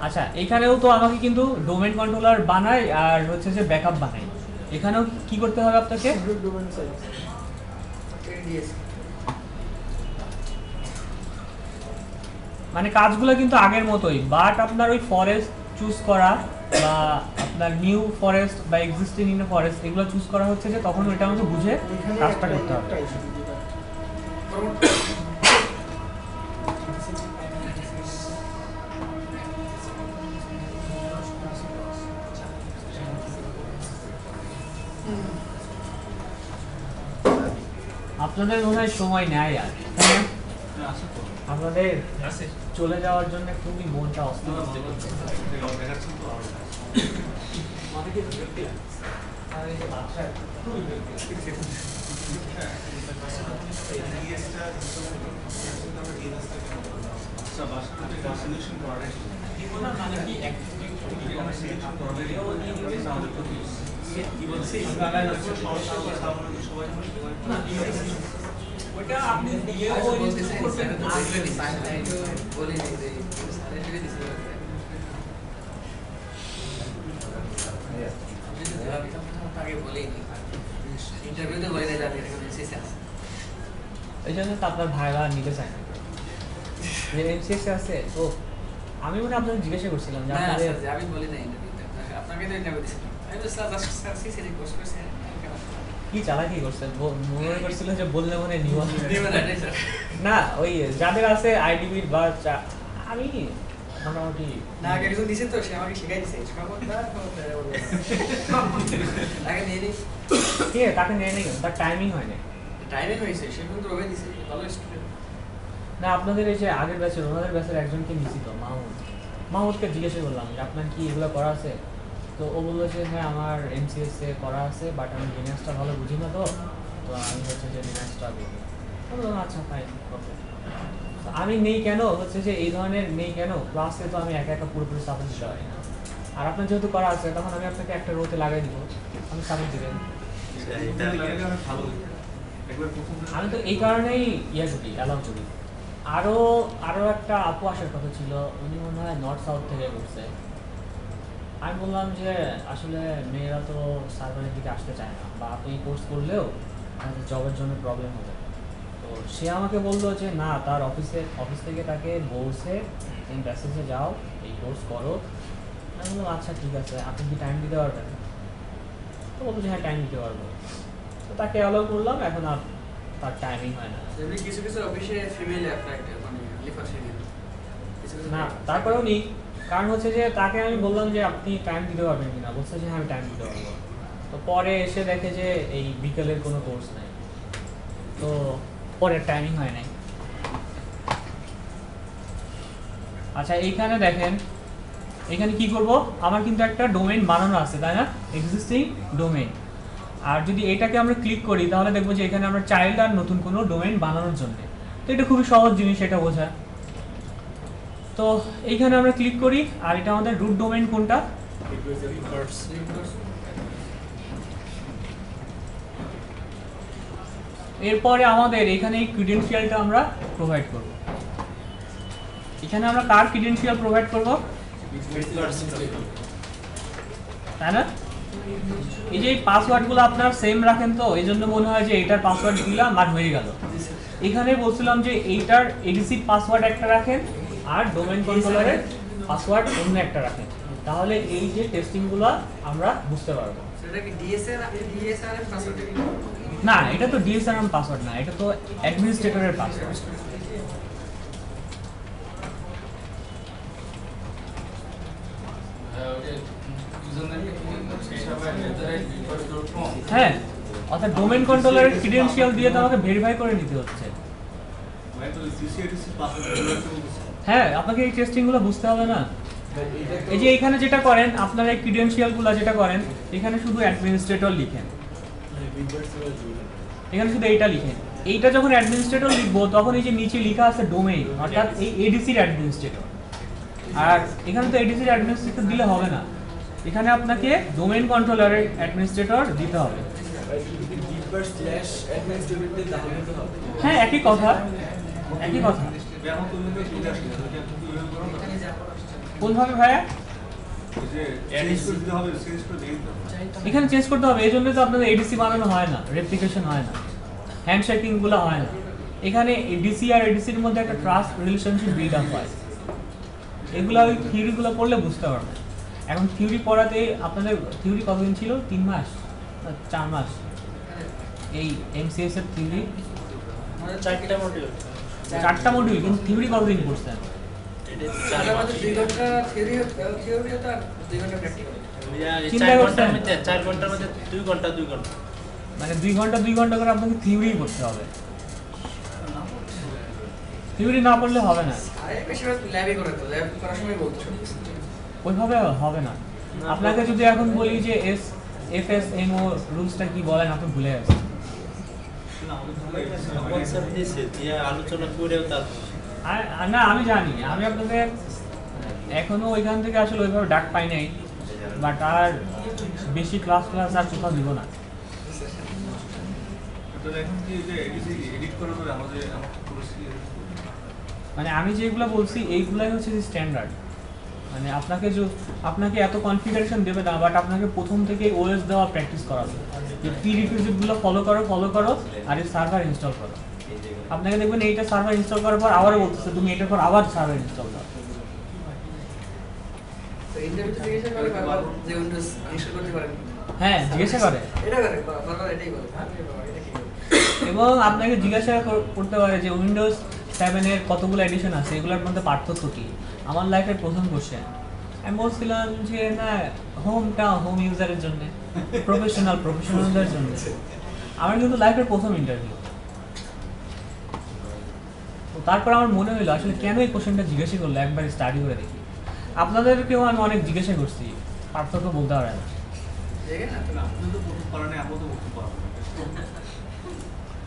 আচ্ছা এখানেও তো আমাকে কিন্তু ডোমেইন কন্ট্রোলার বানাই আর হচ্ছে যে ব্যাকআপ বানাই, এখানেও কি করতে হবে আপনাকে? মানে কাজগুলো কিন্তু আগের মতোই, বাট আপনার ওই ফরেস্ট চুজ করা বা আপনার নিউ ফরেস্ট বা এক্সিস্টিং ইন ফরেস্ট এগুলো চুজ করা হচ্ছে যে তখন ওইটা আমাকে বুঝে কাজটা করতে হবে। আপনাদের মনে হয় সময় নেয় আর, আছে তো আপনাদের আছে চলে যাওয়ার জন্য খুবই মনটা অস্থির না, হচ্ছে। দেখাচ্ছেন তো আরো আচ্ছা বাসাটা এটা সিলেকশন করাটাই এখানে সিলেকশন করাটাই আমাদের তো কি বলছি সমস্যা করে সামনে সবাই ওটা আপনি দিয়ে আচ্ছা, ওই বলতেছে, করবেন স্যার তো বললেন নি, স্যার তো বলেনি যে, স্যারের থেকে দিছিল। আমি তো আগে বলিনি। ইন্টারভিউতে বলে নাই যে আমি এরকম এসেছি আছে। এই জন্য তো আপনার ভাইরা নিতে চায় না যে এমসিএসে আছে। তো আমি মনে হয় আপনাদের জিজ্ঞাসা করছিলাম যে না, আপনাদের স্যার, আমি বলি নাই ইন্টারভিউতে। আপনাকে তো ইন্টারভিউ দিছিলাম। আমি তো sir just sir CC request করছি। কি চালাকি করছেন, মনে করছিল যে বললে মনে হয় নিব দিবেন না, স্যার। না। ওই যাদের আছে আইডিবির বা আমি মোটামুটি না, আগে একজন দিছে তো, সে আমাকে শিখাই দিছে। খবরদার, খবরদার, বলবো না। আগে নিয়ে নিস। কে তাকে নেয় নাই কেন? তার টাইমিং হয় না। টাইমিং হয়েছে, সে কিন্তু রবে দিছে। ভালো স্টুডেন্ট। না আপনাদের এই যে আগের ব্যাচের ওনাদের ব্যাচের একজনকে নিছি তো, মাহমুদকে জিজ্ঞাসা করলাম যে আপনার কি এগুলো করা আছে। তো ও বললো যে হ্যাঁ আমার এমসিএসে করা আছে, বাট আমি লিনাক্সটা ভালো বুঝি না, তো আমি হচ্ছে যে লিনাক্সটা করবো। বললাম আচ্ছা ফাইন, ওকে। আমি নেই কেন হচ্ছে যে এই ধরনের নেই কেন, ক্লাসে তো আমি একা একা পুরোপুরি সাপোর্ট দিতে পারি না। আর আপনার যেহেতু করা আছে তখন আমি আপনাকে একটা রোতে লাগাই দিব, আমি সাপোর্ট দিবেন। ভালো একবার প্রথম আমি তো এই কারণেই করি, অ্যালাউ করি। আরও একটা আপু আসার কথা ছিল, উনি মনে হয় নর্থ সাউথ থেকে করছে। আমি বললাম যে আসলে মেয়েরা তো সার্ভারের দিকে আসতে চায় না, বা আপনি এই কোর্স করলেও জবের জন্য প্রবলেম হবে। তো সে আমাকে বললো যে না, তার অফিস থেকে তাকে বলছে তুমি মেসেজে যাও, এই কোর্স করো। আমি বললাম আচ্ছা ঠিক আছে, আপনি কি টাইম দিতে পারবেন? তো বলতো যে হ্যাঁ টাইম দিতে পারবো। তো তাকে অ্যালাউ করলাম, এখন আর তার টাইমিং হয় না। এমনি কিছু কিছু অফিসে ফিমেল অ্যাপ্লাই মানে লিফার ফিমেল। না তারপরেও নি, কারণ হচ্ছে যে তাকে আমি বললাম যে আপনি টাইম দিতে পারবেন কিনা, বলছে যে হ্যাঁ আমি টাইম দিতে পারবো। তো পরে এসে দেখে যে এই বিকেলের কোনো কোর্স নাই, তো পরের টাইমিং হয় নাই। আচ্ছা এইখানে দেখেন, এখানে কি করব, আমার কিন্তু একটা ডোমেইন বানানো আছে, তাই না, এক্সিস্টিং ডোমেইন। আর যদি এটাকে আমরা ক্লিক করি তাহলে দেখবো যে এখানে আমরা চাইল্ড আর নতুন কোনো ডোমেইন বানানোর জন্য। তো এটা খুবই সহজ জিনিস, এটা বোঝা। তো এইখানে আমরা ক্লিক করি, আর এটা আমাদের রুট ডোমেইন কোনটা, এরপরে আমাদের এখানে এই ক্রিডেনশিয়ালটা আমরা প্রোভাইড করব। এখানে আমরা কার ক্রিডেনশিয়াল প্রোভাইড করব, তাই না? এই যে পাসওয়ার্ডগুলো আপনার সেম রাখেন, তো এই জন্য মনে হয় যে এইটার পাসওয়ার্ড দিলাম আর হয়ে গেল। এখানে বলছিলাম যে এইটার এডিসি পাসওয়ার্ড একটা রাখেন আর ডোমেইন কন্ট্রোলারের পাসওয়ার্ড অন্য একটা রাখেন, তাহলে এই যে টেস্টিংগুলো আমরা বুঝতে পারবো। সেটা কি ডিএসআর এর পাসওয়ার্ড কি? না, এটা তো ডিএসআরএম পাসওয়ার্ড না, এটা তো অ্যাডমিনিস্ট্রেটরের পাসওয়ার্ড। হ্যাঁ, অর্থাৎ ডোমেইন কন্ট্রোলারের ক্রিডেনশিয়াল দিয়ে তো আমাকে ভেরিফাই করে নিতে হচ্ছে। মানে তো সিসিআইডিসি পাসওয়ার্ড হ্যাঁ, আপনাকে এই টেস্টিংগুলো বুঝতে হবে না। এই যে এখানে যেটা করেন, আপনার এই ক্রিডেনশিয়ালগুলো যেটা করেন, এখানে শুধু অ্যাডমিনিস্ট্রেটর লিখেন, এখানে শুধু এইটা লিখেন। এইটা যখন অ্যাডমিনিস্ট্রেটর লিখবো তখন এই যে নিচে লেখা আছে ডোমেইন, অর্থাৎ এই এডিসির অ্যাডমিনিস্ট্রেটর। আর এখানে তো এডিসির অ্যাডমিনিস্ট্রেটর দিলে হবে না, এখানে আপনাকে ডোমেইন কন্ট্রোলারের অ্যাডমিনিস্ট্রেটর দিতে হবে। হ্যাঁ, একই কথা, একই কথা। এখন তুমি তো চলে আসলে কোনভাবে ভাইয়া? যে চেঞ্জ করে দিতে হবে, চেঞ্জ করে দিয়ে দিতে হবে। এখানে চেঞ্জ করতে হবে, এই জন্য তো আপনাদের এডিসি বানানো হয় না, রেপ্লিকেশন হয় না, হ্যান্ডশেকিংগুলো হয় না। এখানে এডিসি আর এডিসির মধ্যে একটা ট্রাস্ট রিলেশনশিপ বিল্ড আপ হয়। এগুলো ওই থিওরিগুলো পড়লে বুঝতে পারবেন। এখন থিওরি পড়াতে আপনাদের থিওরি কতদিন ছিল, 3 মাস না 4 মাস? এই এমসিএস এর থিওরি আমাদের 4টা মডিউল, 4টা মডিউল, কিন্তু থিওরি কতদিন পড়ছেন? আমাদের 2 ঘন্টা থিওরি হতো আর 2 ঘন্টা প্র্যাকটিক্যাল। চিন্তা 4 করছেন? ঘন্টার মধ্যে 4 ঘন্টার মধ্যে 2 ঘন্টা মানে 2 ঘন্টা করে আপনাকে থিওরি পড়তে হবে। থিওরি না পড়লে হবে না, আরে বেশিরভাগ ল্যাবে করে তো, ল্যাব করার সময় বলতে সব কিছু। ওইভাবে হবে না। আপনাকে যদি এখন বলি যে FSMO রুলসটা কি বলেন, আপনি ভুলে গেছেন। কনসেপ্ট দিছে দিয়ে আলোচনা করেও তার না আমি জানি, আমি আপনাদের এখনো ওইখান থেকে আসলে ওইভাবে ডাক পাই নাই, বাট আর বেশি ক্লাস আর কোথাও দিব না। তো এখন কি যে এডিট করার পরে আমাদের মানে আমি যেগুলো বলছি এইগুলাই হচ্ছে যে স্ট্যান্ডার্ড। মানে আপনাকে এত কনফিগারেশন দেবে না, বাট আপনাকে প্রথম থেকে ওএস দেওয়া প্র্যাকটিস করাবে যে প্রি রিকুইজিটগুলো ফলো করো আর এই সার্ভার ইনস্টল করো। আপনাকে দেখবেন এইটা সার্ভার ইনস্টল করার পর আবারও বলতেছে তুমি এটার পর আবার সার্ভার ইনস্টল করো। তো ইন্টারভিউতে জিজ্ঞাসা করে বারবার যে উইন্ডোজ ইনস্টল করতে পারেন। হ্যাঁ জিজ্ঞাসা করে, এটা করে বারবার এটাই বলে। হ্যাঁ বাবা এটা কি করে? এবং আপনাকে জিজ্ঞাসা করতে পারে যে উইন্ডোজ 7 এর কতগুলো এডিশন আছে, এগুলোর মধ্যে পার্থক্য কি। আমার লাইফের প্রথম কোশ্চেন আমি বলছিলাম যে না, হোম ইউজারের জন্য, প্রফেশনালদের জন্য। আমার কিন্তু লাইফের প্রথম ইন্টারভিউ। তো তারপর আমার মনে হলো আসলে কেন এই কোশ্চেনটা জিজ্ঞাসা করলো, একবার স্টাডি করে দেখি। আপনাদেরকেও আমি অনেক জিজ্ঞাসা করছি, পার্থক্য বলতে পারে না। দেখেন না তো আপনি তো প্রথম পারেন, আমরা তো প্রথম পারবো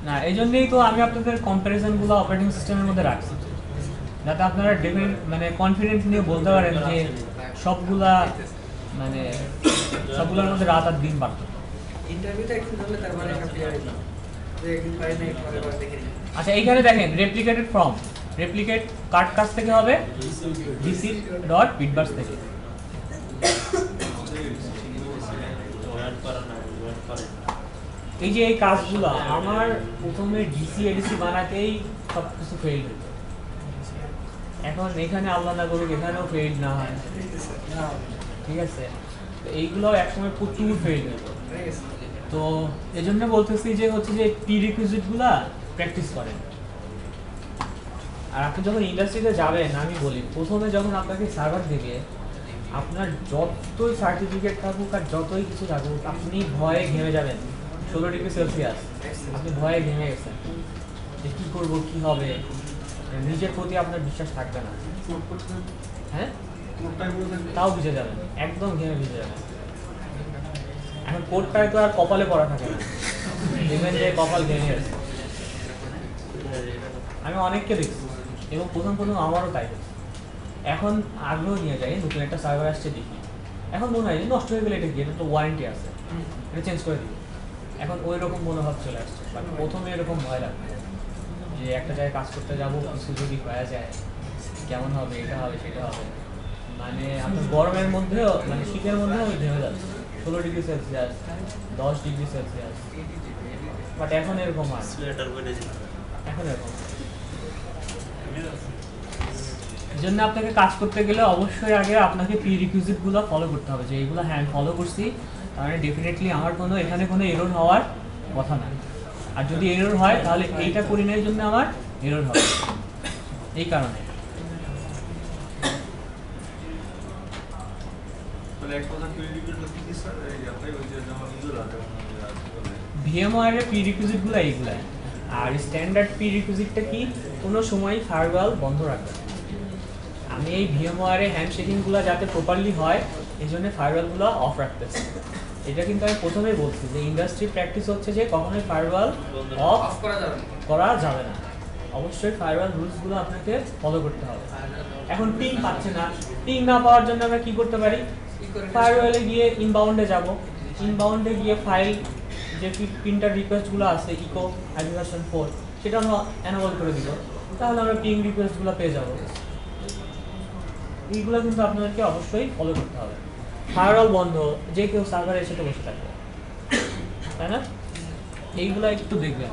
না, এই জন্যই তো আমি আপনাদের কম্প্যারিজনগুলো অপারেটিং সিস্টেমের মধ্যে রাখছি, যাতে আপনারা মানে কনফিডেন্ট নিয়ে বলতে পারেন যে সবগুলোর মধ্যে রাত আর দিন পার্থক্য। ইন্টারভিউতে একদিন ধরলে তার মানে সব ক্লিয়ার হয়ে যাবে। যে একদিন পারি না একটু পরে দেখে নিই। আচ্ছা এইখানে দেখেন রেপ্লিকেটেড ফ্রম, রেপ্লিকেট কার কাছ থেকে হবে, dc.bitbars থেকে। জয়েন করা না জয়েন করে এই যে এই কাজগুলো আমার প্রথমে ডিসি এডিসি বানাতেই সব কিছু ফেল হতো। এখন এখানে আল্লাহ না করুক এখানেও ফেল না হয়, ঠিক আছে। তো এইগুলো একসময় প্রচুর ফেল হতো। হয়ে গেছে। তো এই জন্য বলতেছি যে হচ্ছে যে প্রি রিকুইজিটগুলো প্র্যাকটিস করেন। আর আপনি যখন ইন্ডাস্ট্রিতে যাবেন, আমি বলি প্রথমে যখন আপনাকে সার্ভার দেবে, আপনার যতই সার্টিফিকেট থাকুক আর যতই কিছু থাকুক, আপনি ভয়ে ঘেমে যাবেন। 16 ডিগ্রি সেলসিয়াস, আপনি ভয়ে ঘেমে গেছেন যে কী করবো, কী হবে, নিজের প্রতি আপনার বিশ্বাস থাকবে না। হ্যাঁ, তাও ভিজে যাবেন, একদম ঘেমে ভিজে যাবেন। এখন কোটটায় তো আর কপালে পড়া থাকে না, দেখবেন যে কপাল ঘেমে গেছে। আমি অনেককে দেখছি এবং প্রথম আমারও তাই হচ্ছে। এখন আগ্রহ নিয়ে যাই, নতুন একটা সার্ভার আসছে দেখি, এখন মনে হয় যে নষ্ট হয়ে গেলে এটা কি, এটা তো ওয়ারেন্টি আছে, এটা চেঞ্জ করে দিই। এখন ওই রকম মনোভাব চলে আসছে। বাট প্রথমে এরকম ভয় লাগবে যে একটা জায়গায় কাজ করতে যাবো, কিছু যদি হয়ে যায় কেমন হবে, এটা হবে সেটা হবে। মানে আপনার গরমের মধ্যেও, মানে শীতের মধ্যেও আমি ঘেমে যাচ্ছে, 16 degree Celsius, 10 degree Celsius. But এখন এরকম হয়, সোয়েটার পরে এখন এরকম। এই জন্য আপনাকে কাজ করতে গেলে অবশ্যই আগে আপনাকে প্রি রিকুইজিটগুলো ফলো করতে হবে, যে এইগুলো হ্যাঁ ফলো করছি, তাহলে ডেফিনেটলি আমার এখানে কোনো এরর হওয়ার কথা না। আর যদি এরর হয় তাহলে এইটা করি না, এই জন্য আমার এরর হবে, এই কারণে। VMware এর প্রি রিকুইজিটগুলো এইগুলাই। আর স্ট্যান্ডার্ড প্রি রিকুইজিটটা কি, কোনো সময় ফায়ারওয়াল বন্ধ রাখবে। আমি এই VMware এর হ্যান্ডশেকিংগুলো যাতে প্রপারলি হয়, এই জন্য ফায়ারওয়ালগুলো অফ রাখতেছি। এটা কিন্তু আমি প্রথমেই বলছি যে ইন্ডাস্ট্রি প্র্যাকটিস হচ্ছে যে কখনোই ফায়ারওয়াল অফ করা যাবে না। অবশ্যই ফায়ারওয়াল রুলসগুলো আপনাকে ফলো করতে হবে। এখন পিং পাচ্ছে না, পিং না পাওয়ার জন্য আমরা কি করতে পারি, ফায়ারওয়ালে গিয়ে ইনবাউন্ডে যাব, ইনবাউন্ডে গিয়ে ফাইল যে প্রিন্টার রিকোয়েস্টগুলো আছে ইকো ভার্সন 4, সেটা আমরা অ্যানেবল করে দিব, তাহলে আমরা পিং রিকোয়েস্টগুলো পেয়ে যাব। এইগুলো কিন্তু আপনাদেরকে অবশ্যই ফলো করতে হবে। ফায়ারওয়াল বন্ধ, যে কেউ সার্ভারে এসে তো বসে থাকবে, তাই না? এইগুলো একটু দেখবেন।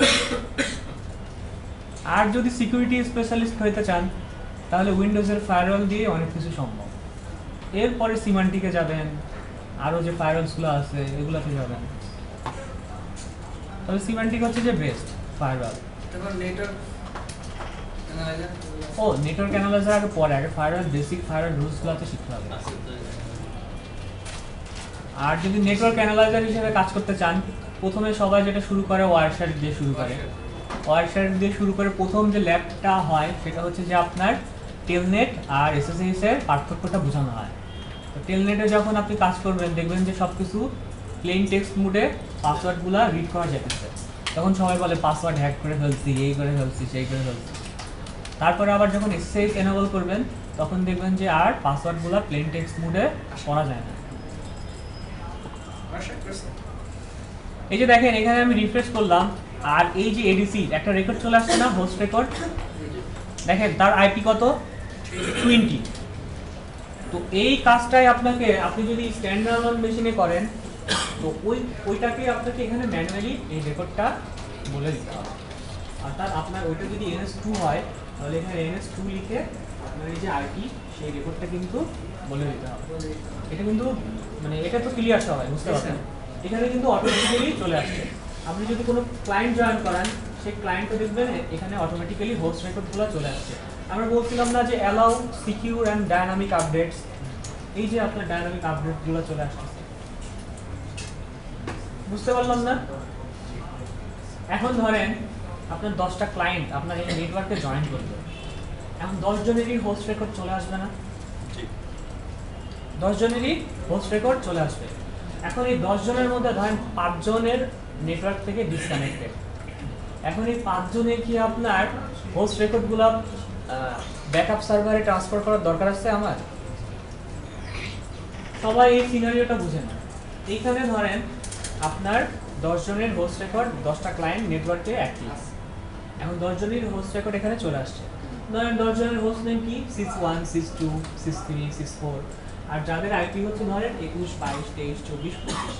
আর যদি সিকিউরিটি স্পেশালিস্ট হতে চান, তাহলে উইন্ডোজের ফায়ারওয়াল দিয়ে অনেক কিছু সম্ভব। এরপরে সিমান্টিকে যাবেন, আরও যে ফায়ারওয়ালসগুলো আছে এগুলোতে যাবেন। তবে সিমান্টিক হচ্ছে যে বেস্ট ফায়ারওয়াল। ও নেটওয়ার্ক অ্যানালাইজার আগে পরে, আগে ফায়ারওয়াল বেসিক ফায়ারওয়াল রুলসগুলোতে শিখতে হবে। আর যদি নেটওয়ার্ক অ্যানালাইজার হিসেবে কাজ করতে চান, প্রথমে সবাই যেটা শুরু করে ওয়ারশার দিয়ে শুরু করে। ওয়ারশার দিয়ে শুরু করে প্রথম যে ল্যাবটা হয় সেটা হচ্ছে যে আপনার টেলনেট আর এসএসএস এর পার্থক্যটা বোঝানো হয়। তো টেলনেটে যখন আপনি কাজ করবেন দেখবেন যে সব কিছু প্লেন টেক্সট মোডে পাসওয়ার্ডগুলো রিড করা যেতেছে, তখন সবাই বলে পাসওয়ার্ড হ্যাক করে ফেলছি, এই করে ফেলছি, সেই করে ফেলছি। তারপরে আবার যখন এসএসএস এনেবল করবেন তখন দেখবেন যে আর পাসওয়ার্ডগুলো প্লেন টেক্সট মোডে পড়া যায় না। এই যে দেখেন এখানে আমি রিফ্রেশ করলাম আর এই যে এডিসি একটা রেকর্ড চলে আসছে না, হোস্ট রেকর্ড, দেখেন তার আইপি কত 20। তো এই কাজটাই আপনাকে, আপনি যদি স্ট্যান্ডার্ড মেশিনে করেন তো ওইটাকে আপনাকে এখানে ম্যানুয়ালি এই রেকর্ডটা বলে দিতে হবে। অর্থাৎ আপনার ওইটা যদি NS2 হয় তাহলে এখানে NS2 লিখে আপনার এই যে আইপি সেই রেকর্ডটা কিন্তু বলে দিতে হবে। এটা কিন্তু মানে এটা তো ক্লিয়ার সবাই বুঝতে পারছেন। এখানে কিন্তু অটোমেটিক্যালি চলে আসছে। আপনি যদি কোনো ক্লায়েন্ট জয়েন করান সেই ক্লায়েন্টও দেখবেন এখানে অটোমেটিক্যালি হোস্ট রেকর্ডগুলো চলে আসছে। আমরা বলছিলাম না যে allow secure and dynamic updates, এই যে আপনার ডায়নামিক আপডেটগুলো চলে আসছে, বুঝতে পারলাম না? এখন ধরেন আপনার 10টা ক্লায়েন্ট আপনার এই নেটওয়ার্কে জয়েন করবে, এখন 10 জনেরই হোস্ট রেকর্ড চলে আসবে না? 10 জনেরই হোস্ট রেকর্ড চলে আসবে। এখন এই 10 জনের মধ্যে ধরেন 5 জনের নেটওয়ার্ক থেকে ডিসকানেক্টেড। এখন এই 5 জনের কি আপনার হোস্ট রেকর্ডগুলো ব্যাকআপ সার্ভারে ট্রান্সফার করার দরকার আছে আমার? সবাই এই সিনারিওটা বুঝে না। এইখানে ধরেন আপনার 10 জনের হোস্ট রেকর্ড, 10টা ক্লায়েন্ট নেটওয়ার্কে অ্যাক্টিভ। এখন 10 জনের হোস্ট রেকর্ড এখানে চলে আসছে। ধরেন 10 জনের হোস্ট নেম কি sys1, sys2, sys3, sys4, আর যাদের আইপি হচ্ছে ধরেন 21, 22, 23, 24, 25।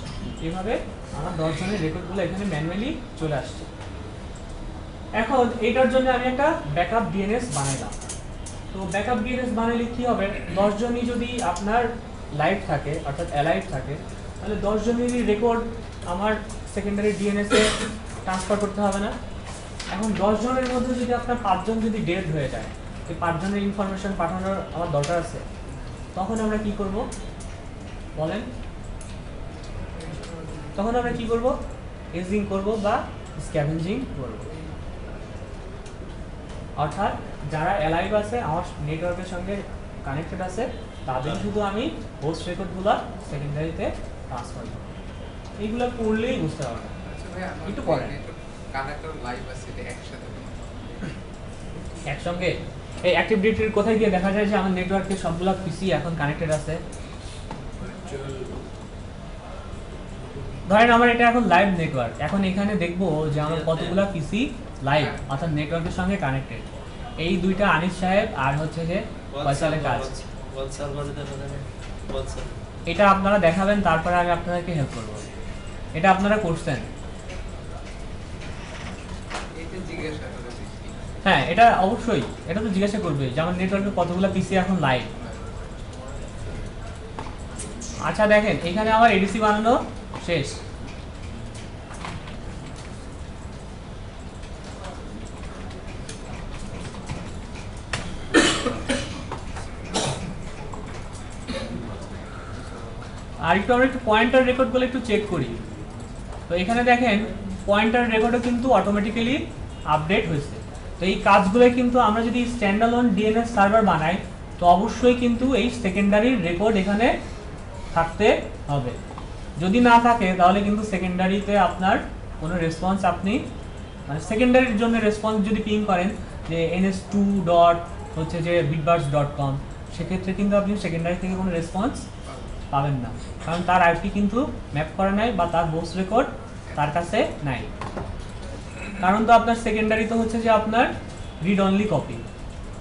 এইভাবে আমার 10 জনের রেকর্ডগুলো এখানে ম্যানুয়ালি চলে আসছে। এখন এইটার জন্য আমি একটা ব্যাকআপ ডিএনএস বানাইলাম। তো ব্যাকআপ ডিএনএস বানাইলে কি হবে, 10 জনই যদি আপনার লাইভ থাকে অর্থাৎ অ্যালাইভ থাকে তাহলে 10 জনেরই রেকর্ড আমার সেকেন্ডারি ডিএনএস এ ট্রান্সফার করতে হবে না? এখন 10 জনের মধ্যে যদি আপনার 5 জন যদি ডেড হয়ে যায়, এই 5 জনের ইনফরমেশন পাঠানোর আমার দরকার আছে, তখন আমরা কি করব বলেন? তখন আমরা কি করব? এজিং করব বা স্ক্যাভেঞ্জিং করব। অর্থাৎ যারা অ্যালাইভ আছে আমার নেটওয়ার্কের সঙ্গে কানেক্টেড আছে তাদের শুধু আমি হোস্ট রেকর্ডগুলো সেকেন্ডারিতে ট্রান্সফার করব। এইগুলো করলেই বুঝতে পারবেন। একটু পরে কানেক্টর লাইভ আছে এটা একসাথে একসঙ্গে এই অ্যাক্টিভ ডিরেক্টরির কোথায় গিয়ে দেখা যায় যে আমার নেটওয়ার্কে সবগুলো পিসি এখন কানেক্টেড আছে। ধরেন আমার এটা এখন লাইভ নেটওয়ার্ক, এখন এখানে দেখবো যে আমার কতগুলো পিসি লাইভ অর্থাৎ নেটওয়ার্কের সঙ্গে কানেক্টেড। এই দুইটা আনিস সাহেব আর হচ্ছে যে ফয়সালের কাজ। এটা আপনারা দেখাবেন, তারপরে আমি আপনাদেরকে হেল্প করব। এটা আপনারা করছেন? হ্যাঁ, এটা অবশ্যই, এটা তো জিজ্ঞাসা করবে যে আমার নেটওয়ার্কে কতগুলো পিসি এখন লাইভ। আচ্ছা দেখেন এখানে আমার এডিসি বানানো শেষ। আর একটু আমরা একটু পয়েন্টার রেকর্ডগুলো একটু চেক করি। তো এখানে দেখেন পয়েন্টার রেকর্ডও কিন্তু অটোমেটিক্যালি আপডেট হয়েছে। তো এই কাজগুলো কিন্তু আমরা যদি স্ট্যান্ডালোন ডিএনএস সার্ভার বানাই তো অবশ্যই কিন্তু এই সেকেন্ডারি রেকর্ড এখানে থাকতে হবে। যদি না থাকে তাহলে কিন্তু সেকেন্ডারিতে আপনার কোনো রেসপন্স আপনি মানে সেকেন্ডারির জন্য রেসপন্স যদি পিং করেন যে ns2.bitburst.com সেক্ষেত্রে কিন্তু আপনি সেকেন্ডারি থেকে কোনো রেসপন্স পাবেন না, কারণ তার আইপি কিন্তু ম্যাপ করা নাই বা তার হোস্ট রেকর্ড তার কাছে নাই। কারণ তো আপনার সেকেন্ডারি তো হচ্ছে যে আপনার রিড অনলি কপি।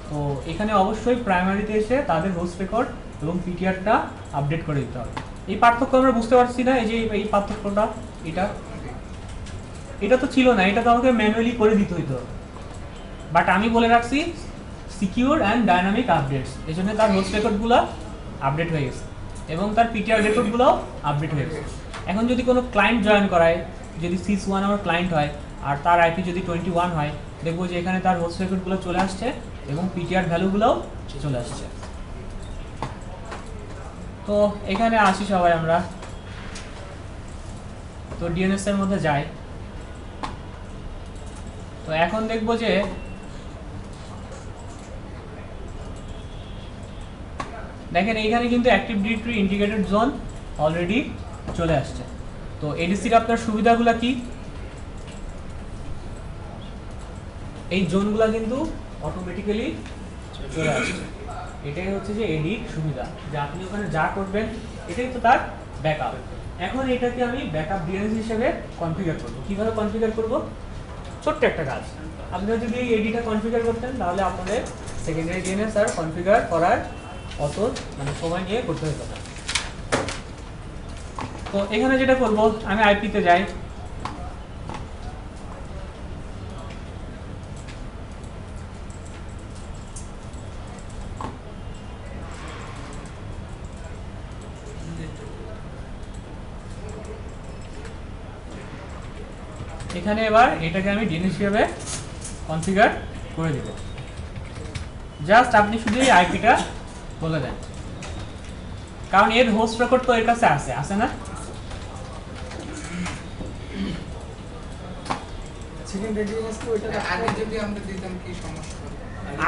তো এখানে অবশ্যই প্রাইমারিতে এসে তাদের হোস্ট রেকর্ড এবং পিটিআরটা আপডেট করে দিতে হবে। এই পার্থক্য আমরা বুঝতে পারছি না, এই যে এই পার্থক্যটা এটা তো ছিল না, এটা তো আমাকে ম্যানুয়ালি করে দিতে হইতো। বাট আমি বলে রাখছি সিকিউর অ্যান্ড ডায়নামিক আপডেটস, এই জন্য তার হোস্ট রেকর্ডগুলো আপডেট হয়ে গেছে এবং তার পিটিআর রেকর্ডগুলোও আপডেট হয়ে গেছে। এখন যদি কোনো ক্লায়েন্ট জয়েন করায়, যদি sys1 আমার ক্লায়েন্ট হয় আর তার আইপি যদি 21 হয়, দেখবো যে এখানে তার হোস্ট রেকর্ডগুলো চলে আসছে এবং পিটিআর ভ্যালুগুলোও চলে আসছে। তো এখানে আসি সবাই আমরা, তো ডিএনএস এর মধ্যে যাই। তো তো এখন দেখবো যে দেখেন এইখানে কিন্তু active directory integrated zone already চলে আসছে। তো এডিসির আপনার সুবিধাগুলো কি, এই জোনগুলো কিন্তু অটোমেটিক্যালি চলে আসছে। এটাই হচ্ছে যে এডির সুবিধা, যে আপনি ওখানে যা করবেন এটাই তো তার ব্যাকআপ। এখন এটাকে আমি ব্যাকআপ ডিএনএস হিসেবে কনফিগার করব। কিভাবে কনফিগার করব? ছোট্ট একটা কাজ, আপনারা যদি এই এডিটা কনফিগার করতেন তাহলে আপনাদের সেকেন্ডারি ডিএনএস আর কনফিগার করার অত মানে সময় নিয়ে করতে হতো না। তো এখানে যেটা করব, আমি আইপিতে যাই, এখানে এবার এটাকে আমি ডিএনএস হিসেবে কনফিগার করে দিব। জাস্ট আপনি শুধু এই আইপিটা বলে দেন, কারণ এর হোস্ট রেকর্ড তো এর কাছে আছে না? সেকেন্ডারি ডিএনএস তো ওইটা আগে যদি আমরা দিতাম কি সমস্যা হতো?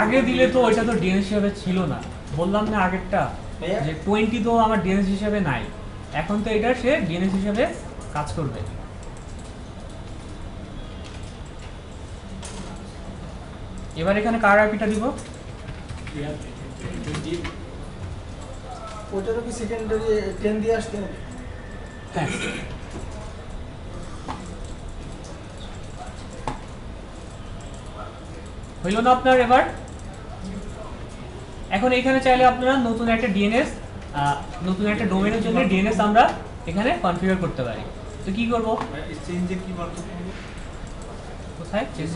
আগে দিলে তো ওইটা তো ডিএনএস হিসেবে ছিল না, বললাম না আগেরটা যে 20 তো আমার ডিএনএস হিসেবে নাই, এখন তো এটা সে ডিএনএস হিসেবে কাজ করবে। এবার এখানে কার আইপিটা দিব? ওইটারও কি সেকেন্ডারি 10 দিয়ে আসতে হবে? হ্যাঁ, হইল না আপনার এবার? এখন এখানে চাইলে আপনারা নতুন একটা ডিএনএস, নতুন একটা ডোমেনের জন্য ডিএনএস আমরা এখানে কনফিগার করতে পারি। তো কি করব? চেঞ্জের কি পার্থক্য হলো? কোথায় চেঞ্জ?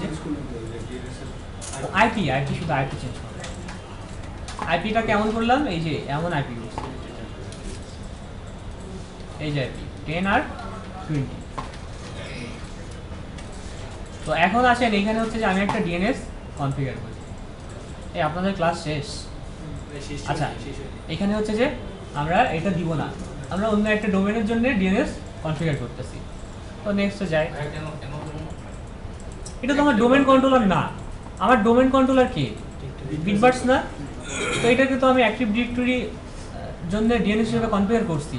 আইপি শুধু আইপি চেঞ্জ করব। আইপিটা কেমন করলাম? এই যে এমন আইপি করছি, এই যে আইপি 10 আর 20। তো এখন আসেন এখানে হচ্ছে যে আমি একটা ডিএনএস কনফিগার করি। এই আপনাদের ক্লাস শেষ? আচ্ছা, এখানে হচ্ছে যে আমরা এটা দিব না, আমরা অন্য একটা ডোমেনের জন্য ডিএনএস কনফিগার করতেছি। তো নেক্সটে যাই। এটা তো আমার ডোমেন কন্ট্রোলার না, আমার ডোমেন কন্ট্রোলার কি? বিটবার্ডস না? তো এটাকে তো আমি অ্যাক্টিভ ডিরেক্টরি জন্য ডিএনএস হিসেবে কনফিগার করছি,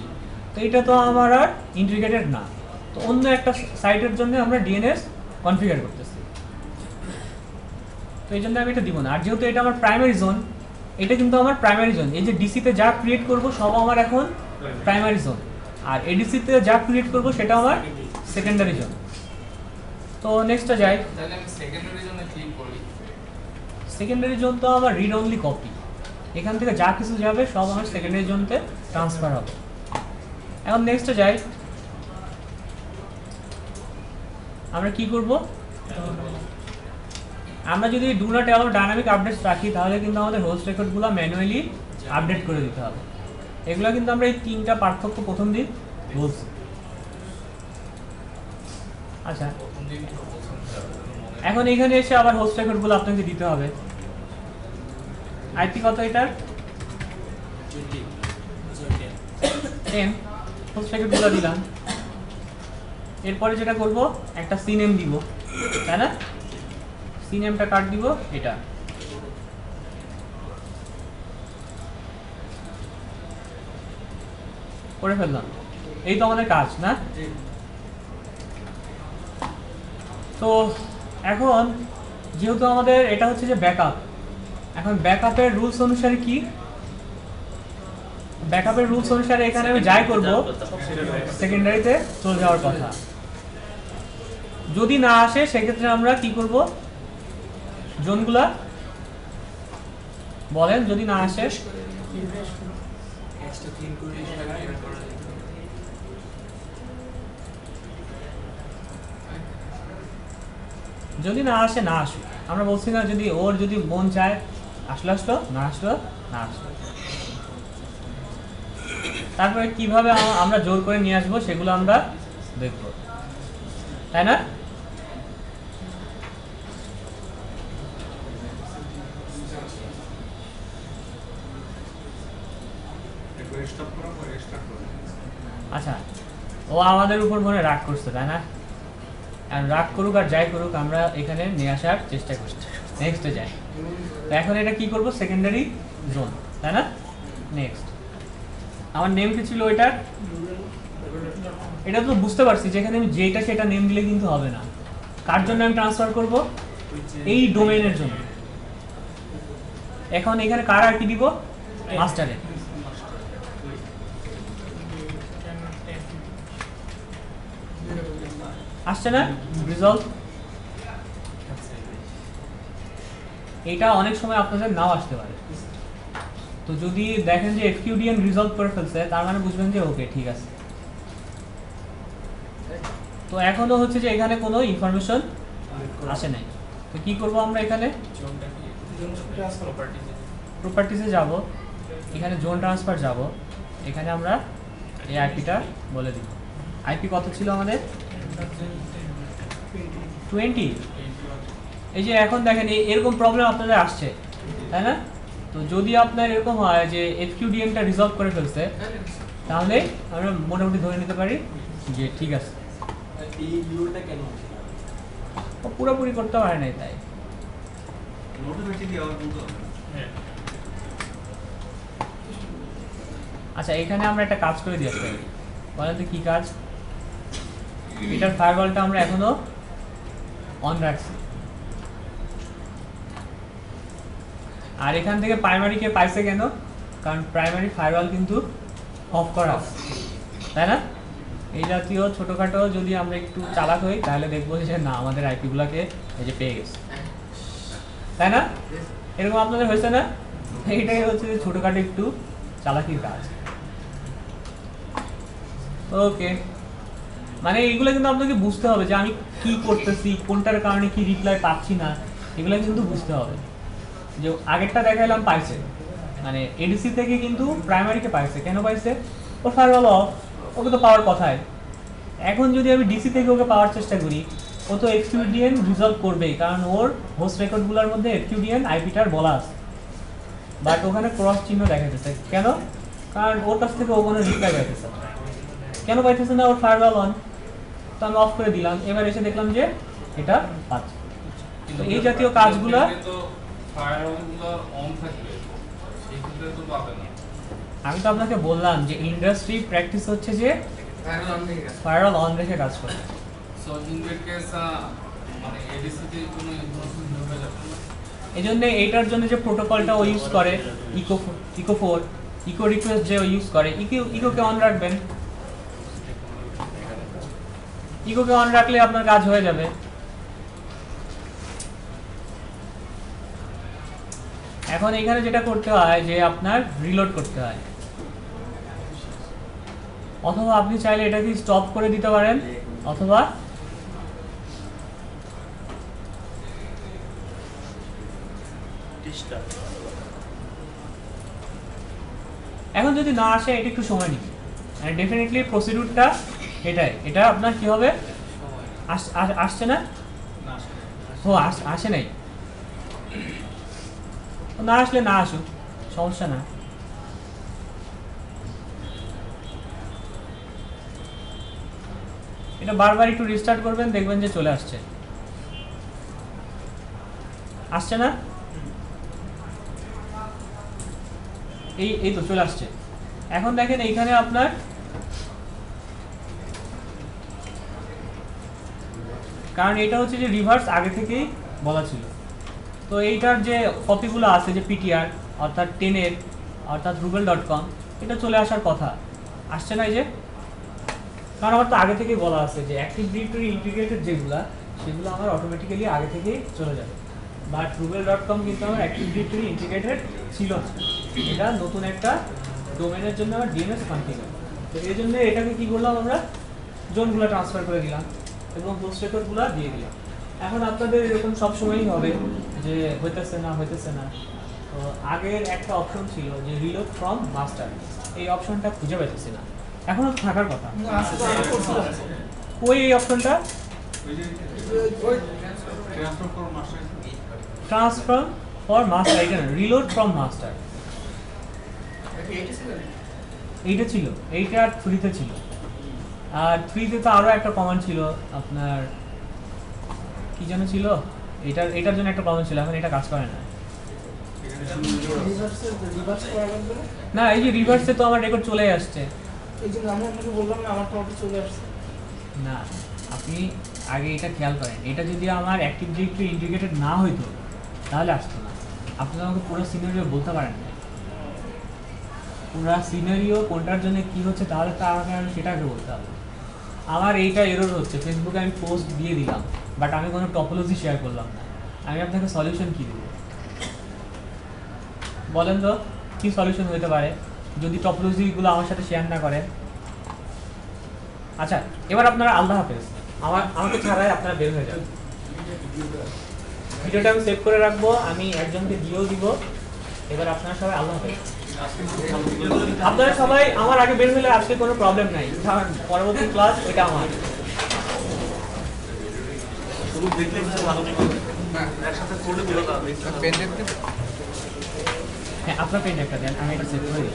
তো এটা তো আমার আর ইন্টিগ্রেটেড না, তো অন্য একটা সাইটের জন্য আমরা ডিএনএস কনফিগার করতেছি। তো এই জন্য আমি এটা দিব না। আর যেহেতু এটা আমার প্রাইমারি জোন, এটা কিন্তু আমার প্রাইমারি জোন, এই যে ডিসিতে যা ক্রিয়েট করব সব আমার এখন প্রাইমারি জোন, আর এডিসিতে যা ক্রিয়েট করব সেটা আমার সেকেন্ডারি জোন। তো নেক্সটটা যাই। তাহলে আমি সেকেন্ডারি জোনে ক্লিক করি। সেকেন্ডারি জোন তো আমার রিড অনলি কপি, এখান থেকে যা কিছু যাবে সব আমার সেকেন্ডারি জোনতে ট্রান্সফার হবে। এখন নেক্সটে যাই, আমরা কি করব? আমরা যদি do not allow dynamic updates রাখি তাহলে কিন্তু আমাদের হোস্ট রেকর্ডগুলো ম্যানুয়ালি আপডেট করে দিতে হবে। এগুলো কিন্তু আমরা এই তিনটা পার্থক্য প্রথম দিন বলছি। আচ্ছা, এখন এখানে এসে আবার হোস্ট রেকর্ডগুলো আপনাকে দিতে হবে। আইপি কত এটার? 10। হোস্ট রেকর্ডগুলো দিলাম। এরপরে যেটা করব, একটা সিনেম দিব, তাই না? সিনেমটা কাট দিব, এটা করে ফেললাম। এই তো আমাদের কাজ না? তো এখন যেহেতু আমাদের এটা হচ্ছে যে ব্যাকআপ, এখন ব্যাকআপের রুলস অনুসারে কি? ব্যাকআপের রুলস অনুসারে এখানে আমি যাই করব সেকেন্ডারিতে চলে যাওয়ার কথা। যদি না আসে সেক্ষেত্রে আমরা কি করব? জোনগুলা বলেন, যদি না আসে ক্যাশটা ক্লিন করে ক্লিয়ার করা যায়। যদি না আসে না আসুক, আমরা বলছি না, যদি ওর যদি মন চায় আসলো আসলো, না আসলো না আসলো। তারপরে কিভাবে আমরা জোর করে নিয়ে আসবো সেগুলো আমরা দেখব, তাই না? স্টপ করা পরে স্টার্ট করা। আচ্ছা, ও আমাদের উপর মনে রাগ করছে, তাই না? আর রাগ করুক আর যাই করুক আমরা এখানে নিয়ে আসার চেষ্টা করছি। নেক্সটে যাই। তো এখন এটা কি করব, সেকেন্ডারি জোন, তাই না? নেক্সট আমার নেম কি ছিল ওইটার? এটা তো বুঝতে পারছি যে এখানে আমি যেটা সেটা নেম দিলে কিন্তু হবে না। কার জন্য আমি ট্রান্সফার করব? এই ডোমেইনের জন্য। এখন এখানে কার আইপি দিব? মাস্টারে। আসছে না রিজলভ? এটা অনেক সময় আপনাদের নাও আসতে পারে। তো যদি দেখেন যে এফকিউডিএন রিজলভ করে ফেলছে, তার মানে বুঝবেন যে ওকে ঠিক আছে। তো এখনো হচ্ছে যে এখানে কোনো ইনফরমেশন আসে নাই। তো কি করব আমরা এখানে? প্রপার্টিজে যাব, এখানে জোন ট্রান্সফার যাব, এখানে আমরা এই আইপিটা বলে দিব। আইপি কত ছিল আমাদের? 20। এই যে এখন দেখেন এরকম প্রবলেম আপনাদের আসছে, তাই না? তো যদি আপনার এরকম হয় যে এফকিউডিএনটা রিজলভ করে ফেলছে, তাহলে আমরা মোটামুটি ধরে নিতে পারি যে ঠিক আছে। এই ভিউটা কেন আছে? ও পুরোপুরি করতে পারে নাই তাই। নোটিফিকেশন কি আবার বলতে হবে? আচ্ছা, এখানে আমরা একটা কাজ করে দিয়ে আসতে পারি। বলেন তো কি কাজ? এটার ফায়ারওয়ালটা আমরা এখনো অন রাখছি, আর এখান থেকে প্রাইমারিকে পাইছে কেন? কারণ প্রাইমারি ফায়ারওয়াল কিন্তু অফ করা আছে, তাই না? এই জাতীয় ছোটোখাটো যদি আমরা একটু চালাক হই, তাহলে দেখবো যে না, আমাদের আইপিগুলোকে এই যে পেয়ে গেছে, তাই না? এরকম আপনাদের হয়েছে না? এইটাই হচ্ছে যে ছোটোখাটো একটু চালাকির কাজ। ওকে, মানে এইগুলো কিন্তু আপনাকে বুঝতে হবে যে আমি কি করতেছি, কোনটার কারণে কি রিপ্লাই পাচ্ছি না, এগুলো কিন্তু বুঝতে হবে। যে আগেরটা দেখাইলাম পাইছে, মানে এডিসি থেকে কিন্তু প্রাইমারিকে পাইছে। কেন পাইছে? ওর ফায়ারওয়াল অফ, ওকে তো পাওয়ার কথাই। এখন যদি আমি ডিসি থেকে ওকে পাওয়ার চেষ্টা করি, ও তো এফকিউডিএন রিজলভ করবেই, কারণ ওর হোস্ট রেকর্ডগুলোর মধ্যে এফকিউডিএন আইপিটার বলা আছে, বাট ওখানে ক্রস চিহ্ন দেখাইতেছে। কেন? কারণ ওর কাছ থেকে ও কোনো রিপ্লাই পাইতেছে। কেন পাইতেছে না? ওর ফায়ারওয়াল অন, তো আমি অফ করে দিলাম। এবার এসে দেখলাম যে এটা পাচ্ছে। তো এই জাতীয় কাজগুলো ফায়ারওয়ালগুলো অন থাকবে, সেই ক্ষেত্রে তো পাবে না। আমি তো আপনাকে বললাম যে ইন্ডাস্ট্রি প্র্যাকটিস হচ্ছে যে ফায়ারওয়াল অন রেখে কাজ করে। সো ইন দ্যাট কেস মানে এডিসিতে কোনো ইনফরমেশন ঢোকা যাবে না। এই জন্য এইটার জন্য যে প্রোটোকলটা ও ইউজ করে, ইকো রিকোয়েস্ট যে ও ইউজ করে, ইকোকে অন রাখবেন। ইকোকে অন রাখলে আপনার কাজ হয়ে যাবে। এখন এখানে যেটা করতে হয় যে আপনার রিলোড করতে হয়, অথবা আপনি চাইলে এটাকে স্টপ করে দিতে পারেন, অথবা এখন যদি না আসে, এটা একটু সময় নিবে। মানে ডেফিনেটলি প্রসিডিউরটা এটাই। এটা আপনার কি হবে? আসছে না? ও আসে নাই। না আসলে না আসুক, সমস্যা না। এটা বারবার একটু রিস্টার্ট করবেন, দেখবেন যে চলে আসছে। আসছে না? এই তো চলে আসছে। এখন দেখেন এইখানে আপনার কারণ এটা হচ্ছে যে রিভার্স আগে থেকেই বলা ছিল। তো এইটার যে কপিগুলো আছে, যে পিটিআর অর্থাৎ 10-এর অর্থাৎ rubel.com, এটা চলে আসার কথা, আসছে না। এই যে কারণ আমার তো আগে থেকেই বলা আছে যে অ্যাক্টিভ ডিরেক্টরি ইন্টিগ্রেটেড যেগুলো, সেগুলো আমার অটোমেটিক্যালি আগে থেকেই চলে যাবে। বাট rubel.com কিন্তু আমার অ্যাক্টিভ ডিরেক্টরি ইন্টিগ্রেটেড ছিল না। এটা নতুন একটা ডোমেনের জন্য আমার ডিএনএস কনফিগার। তো এই জন্য এটাকে কি করলাম, আমরা জোনগুলো ট্রান্সফার করে দিলাম এবং হোস্ট রেকর্ডগুলো দিয়ে দিলাম। এখন আপনাদের এরকম সবসময়ই হবে যে হইতেছে না। তো আগের একটা অপশন ছিল যে রিলোড ফ্রম মাস্টার, এই অপশনটা খুঁজে পাইতেছি না। এখনো থাকার কথা। ওই এই অপশনটা ট্রান্সফার ফর মাস্টার, এটা না, রিলোড ফ্রম মাস্টার এইটা ছিল। এইটা 3-তে ছিল, আর 3-তে তো আরও একটা কমান্ড ছিল আপনার কি যেন ছিল, এটার জন্য একটা প্রবলেম ছিল, এখন এটা কাজ করে না। রিভার্স করা লাগবে না? না, এই যে রিভার্সে তো আমার রেকর্ড চলে আসছে। এই জন্য আমি আপনাকে বললাম না আমারটা অটো চলে আসছে। না, আপনি আগে এটা খেয়াল করেন, এটা যদি আমার অ্যাক্টিভ ডিরেক্টরি ইন্টিগ্রেটেড না হইতো তাহলে আসতো না। আপনি আমাকে পুরো সিনারিও বলতে পারেন না, পুরো সিনারিও কোনটার জন্য কি হচ্ছে, তাহলে তো আমাকে সেটাকে বলতে হবে। আমার এইটা এরর হচ্ছে, ফেসবুকে আমি পোস্ট দিয়ে দিলাম বাট আমি কোনো টপোলজি শেয়ার করলাম না, আমি আপনাকে সলিউশন কী দেবো বলেন তো? কী সলিউশন হতে পারে যদি টপোলজিগুলো আমার সাথে শেয়ার না করে? আচ্ছা, এবার আপনারা আল্লাহ হাফেজ, আমাকে ছাড়াই আপনারা বের হয়ে যান। ভিডিওটা আমি সেভ করে রাখবো, আমি একজনকে দিয়েও দিব। এবার আপনারা সবাই আল্লাহ হাফেজ। আপনারা সবাই আমার আগে বের হলে আজকে কোনো প্রবলেম নাই, কারণ পরবর্তী ক্লাস এটা আমার। শুধু দেখলে কিছু ভালো হবে একসাথে করলে ভালো হবে। পেন দেখতে হ্যাঁ, আপনার পেন একটা দেন, আমি এটা সেভ করে দিই।